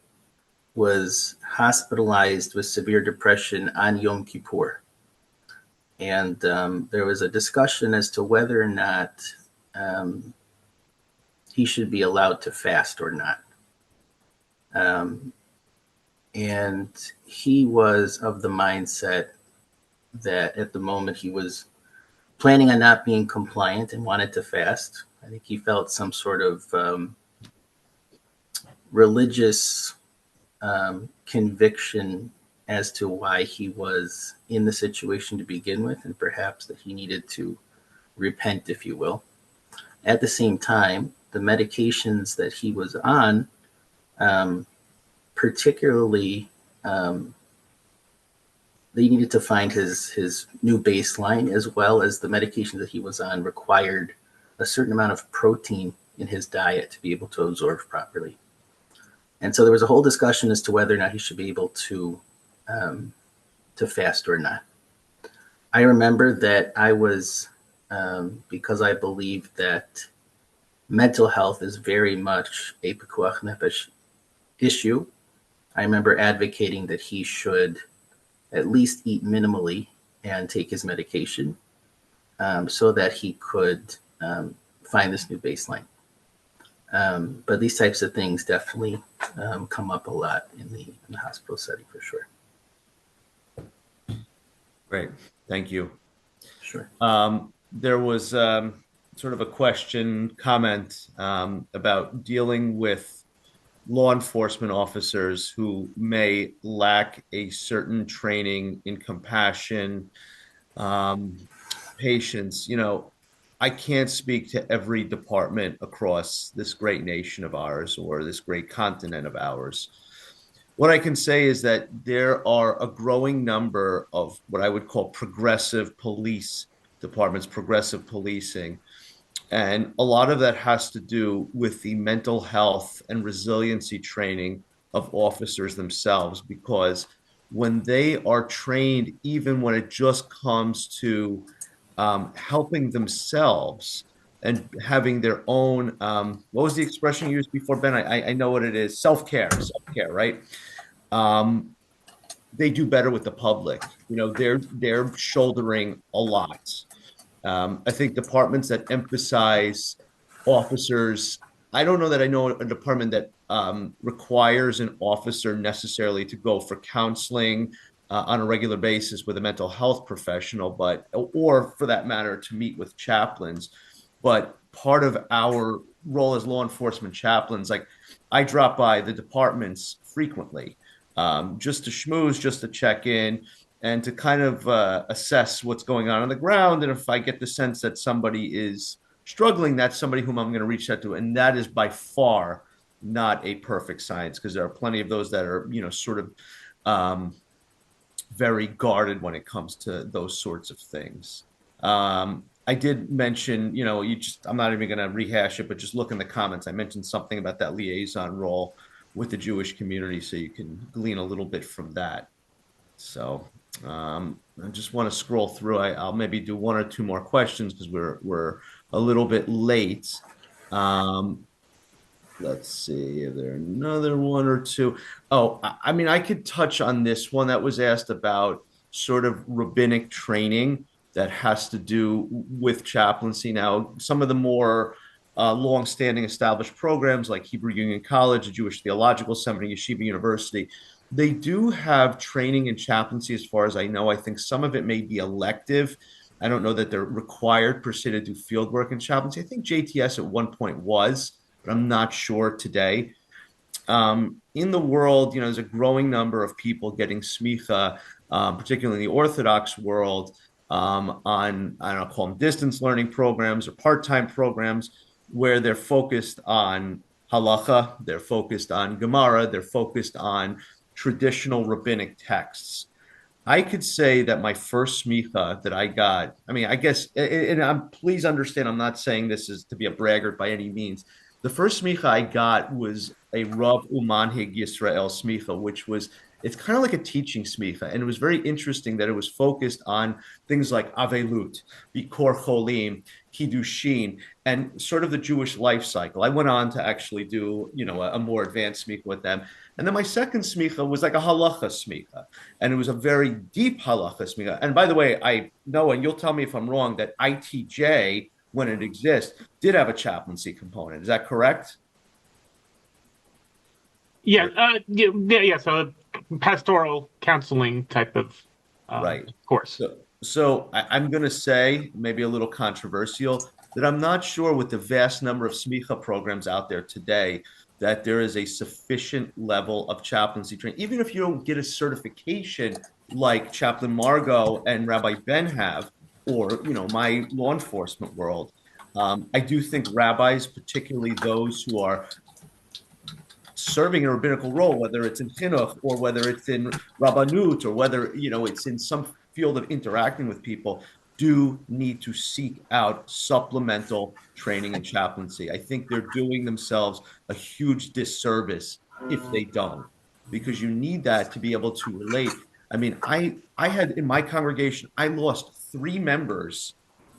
was hospitalized with severe depression on Yom Kippur. And there was a discussion as to whether or not he should be allowed to fast or not. And he was of the mindset that at the moment he was planning on not being compliant and wanted to fast. I think he felt some sort of religious conviction as to why he was in the situation to begin with, and perhaps that he needed to repent, if you will. At the same time, the medications that he was on, particularly, they needed to find his new baseline, as well as the medication that he was on required a certain amount of protein in his diet to be able to absorb properly. And so there was a whole discussion as to whether or not he should be able to fast or not. I remember that I was, because I believe that mental health is very much a pikuach nefesh issue, I remember advocating that he should at least eat minimally and take his medication so that he could find this new baseline. But these types of things definitely come up a lot in the hospital setting, for sure. Great. Thank you. Sure. There was sort of a comment about dealing with law enforcement officers who may lack a certain training in compassion, patience. I can't speak to every department across this great nation of ours or this great continent of ours. What I can say is that there are a growing number of what I would call progressive police departments, progressive policing. And a lot of that has to do with the mental health and resiliency training of officers themselves, because when they are trained, even when it just comes to helping themselves and having their own, what was the expression you used before, Ben? I know what it is. Self-care, right? Um, they do better with the public. They're shouldering a lot. I think departments that emphasize officers, I don't know that I know a department that requires an officer necessarily to go for counseling on a regular basis with a mental health professional, or for that matter, to meet with chaplains. But part of our role as law enforcement chaplains, like I drop by the departments frequently, just to schmooze, just to check in, and to kind of assess what's going on the ground. And if I get the sense that somebody is struggling, that's somebody whom I'm going to reach out to. And that is by far not a perfect science, because there are plenty of those that are, sort of very guarded when it comes to those sorts of things. I did mention, I'm not even going to rehash it, but just look in the comments. I mentioned something about that liaison role with the Jewish community, so you can glean a little bit from that. So I just want to scroll through. I'll maybe do one or two more questions because we're a little bit late. Let's see if there another one or two. Oh, I mean, I could touch on this one that was asked about sort of rabbinic training that has to do with chaplaincy. Now, some of the more long-standing established programs like Hebrew Union College, the Jewish Theological Seminary, Yeshiva University, they do have training in chaplaincy as far as I know. I think some of it may be elective. I don't know that they're required per se to do field work in chaplaincy. I think JTS at one point was, but I'm not sure today. In the world, there's a growing number of people getting smicha, particularly in the Orthodox world, on, I don't know, call them distance learning programs or part-time programs where they're focused on halacha, they're focused on Gemara, they're focused on traditional rabbinic texts. I could say that my first smicha that I got, I mean, I guess, and please understand, I'm not saying this is to be a braggart by any means. The first smicha I got was a Rav Umanhig Yisrael smicha, which was, it's kind of like a teaching smicha. And it was very interesting that it was focused on things like Avelut, Bikor Cholim, Kiddushin, and sort of the Jewish life cycle. I went on to actually do, a more advanced smicha with them. And then my second smicha was like a halacha smicha. And it was a very deep halacha smicha. And by the way, I know, and you'll tell me if I'm wrong, that ITJ, when it exists, did have a chaplaincy component. Is that correct? Yeah, yeah. So pastoral counseling type of right course. So I'm going to say, maybe a little controversial, that I'm not sure with the vast number of smicha programs out there today that there is a sufficient level of chaplaincy training. Even if you don't get a certification like Chaplain Margo and Rabbi Ben have, or my law enforcement world, I do think rabbis, particularly those who are serving a rabbinical role, whether it's in chinuch or whether it's in rabbanut or whether it's in some field of interacting with people, do need to seek out supplemental training in chaplaincy. I think they're doing themselves a huge disservice if they don't, because you need that to be able to relate. I mean, I had in my congregation, I lost 3 members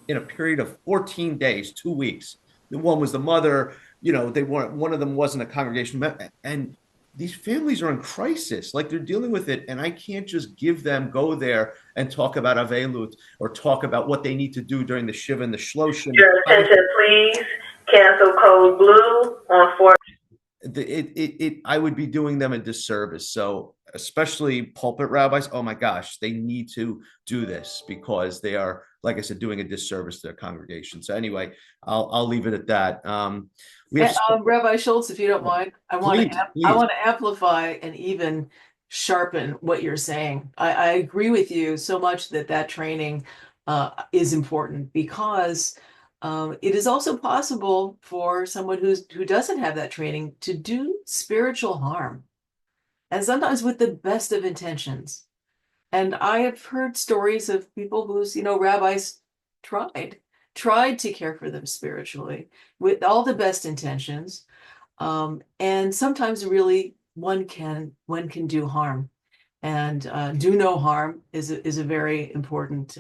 in a period of 14 days, 2 weeks. The one was the mother, they weren't, one of them wasn't a congregation member, and these families are in crisis, like they're dealing with it. And I can't just go there and talk about Avelut or talk about what they need to do during the Shiva and the Shloshim. Your attention, please. Cancel code blue on 4. I would be doing them a disservice. So especially pulpit rabbis, oh my gosh, they need to do this because they are, like I said, doing a disservice to their congregation. So anyway, I'll leave it at that. We have Rabbi Schultz, if you don't mind, please, I please. want to amplify and even sharpen what you're saying. I agree with you so much that that training is important because it is also possible for someone who doesn't have that training to do spiritual harm, and sometimes with the best of intentions. And I have heard stories of people whose, rabbis tried to care for them spiritually with all the best intentions. And sometimes really one can do harm. And do no harm is a very important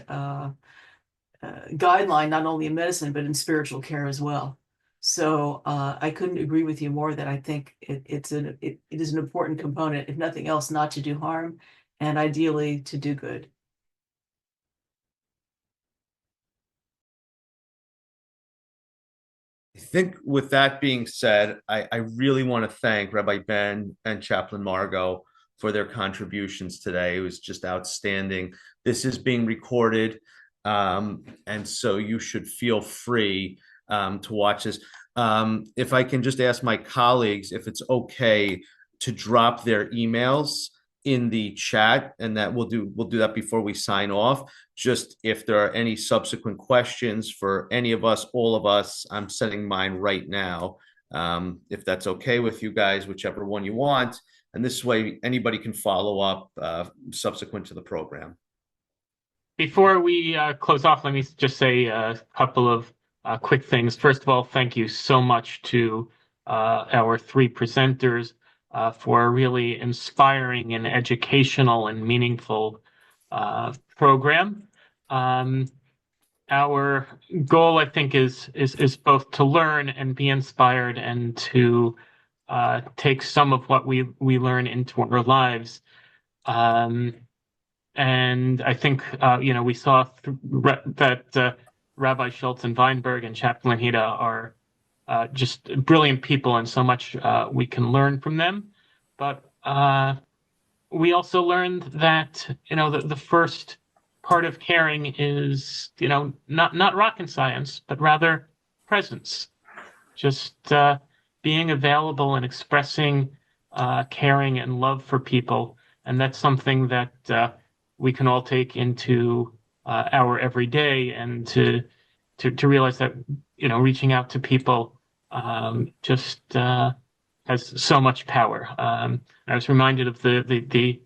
guideline, not only in medicine, but in spiritual care as well. So I couldn't agree with you more that I think it is an important component, if nothing else, not to do harm and ideally to do good. I think with that being said, I really want to thank Rabbi Ben and Chaplain Margo for their contributions today. It was just outstanding. This is being recorded, and so you should feel free to watch this. If I can just ask my colleagues if it's okay to drop their emails in the chat, and that we'll do that before we sign off. Just if there are any subsequent questions for any of us, all of us, I'm sending mine right now. If that's okay with you guys, whichever one you want. And this way anybody can follow up subsequent to the program. Before we close off, let me just say a couple of quick things. First of all, thank you so much to our three presenters for a really inspiring and educational and meaningful program. Our goal, I think, is both to learn and be inspired and to take some of what we learn into our lives. And I think, we saw that Rabbi Schultz and Vineburg and Chaplain Heda are just brilliant people, and so much we can learn from them. But we also learned that, the first part of caring is, not rocket science, but rather presence. Just being available and expressing caring and love for people. And that's something that we can all take into our everyday, and to realize that, reaching out to people just has so much power. I was reminded of the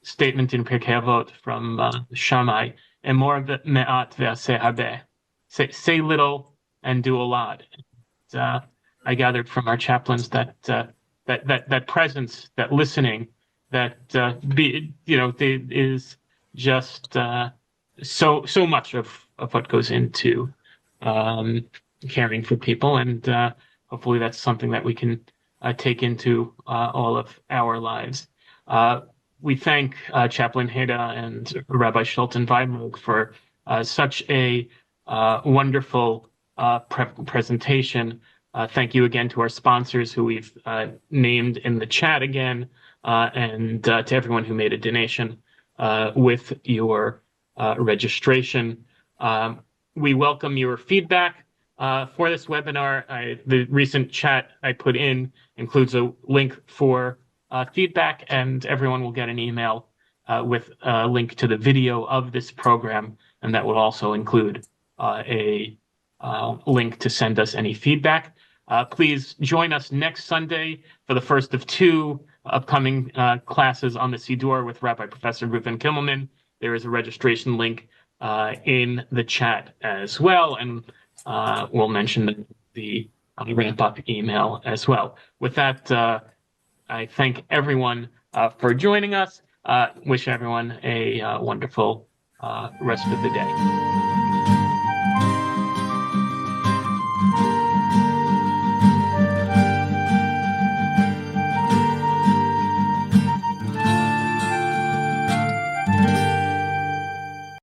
statement in Pirkei Avot from Shammai, "Emor me'at ve'aseh habeh." Say little and do a lot. I gathered from our chaplains that presence, that listening, that is just so much of what goes into caring for people, and hopefully that's something that we can take into all of our lives. We thank Chaplain Heda and Rabbi Schultz and Vineburg for such a wonderful presentation. Thank you again to our sponsors who we've named in the chat again, and to everyone who made a donation with your registration. We welcome your feedback for this webinar. The recent chat I put in includes a link for feedback, and everyone will get an email with a link to the video of this program, and that will also include a link to send us any feedback. Please join us next Sunday for the first of two upcoming classes on the Siddur with Rabbi Professor Reuven Kimmelman. There is a registration link in the chat as well, and we'll mention the ramp-up email as well. With that, I thank everyone for joining us. Wish everyone a wonderful rest of the day.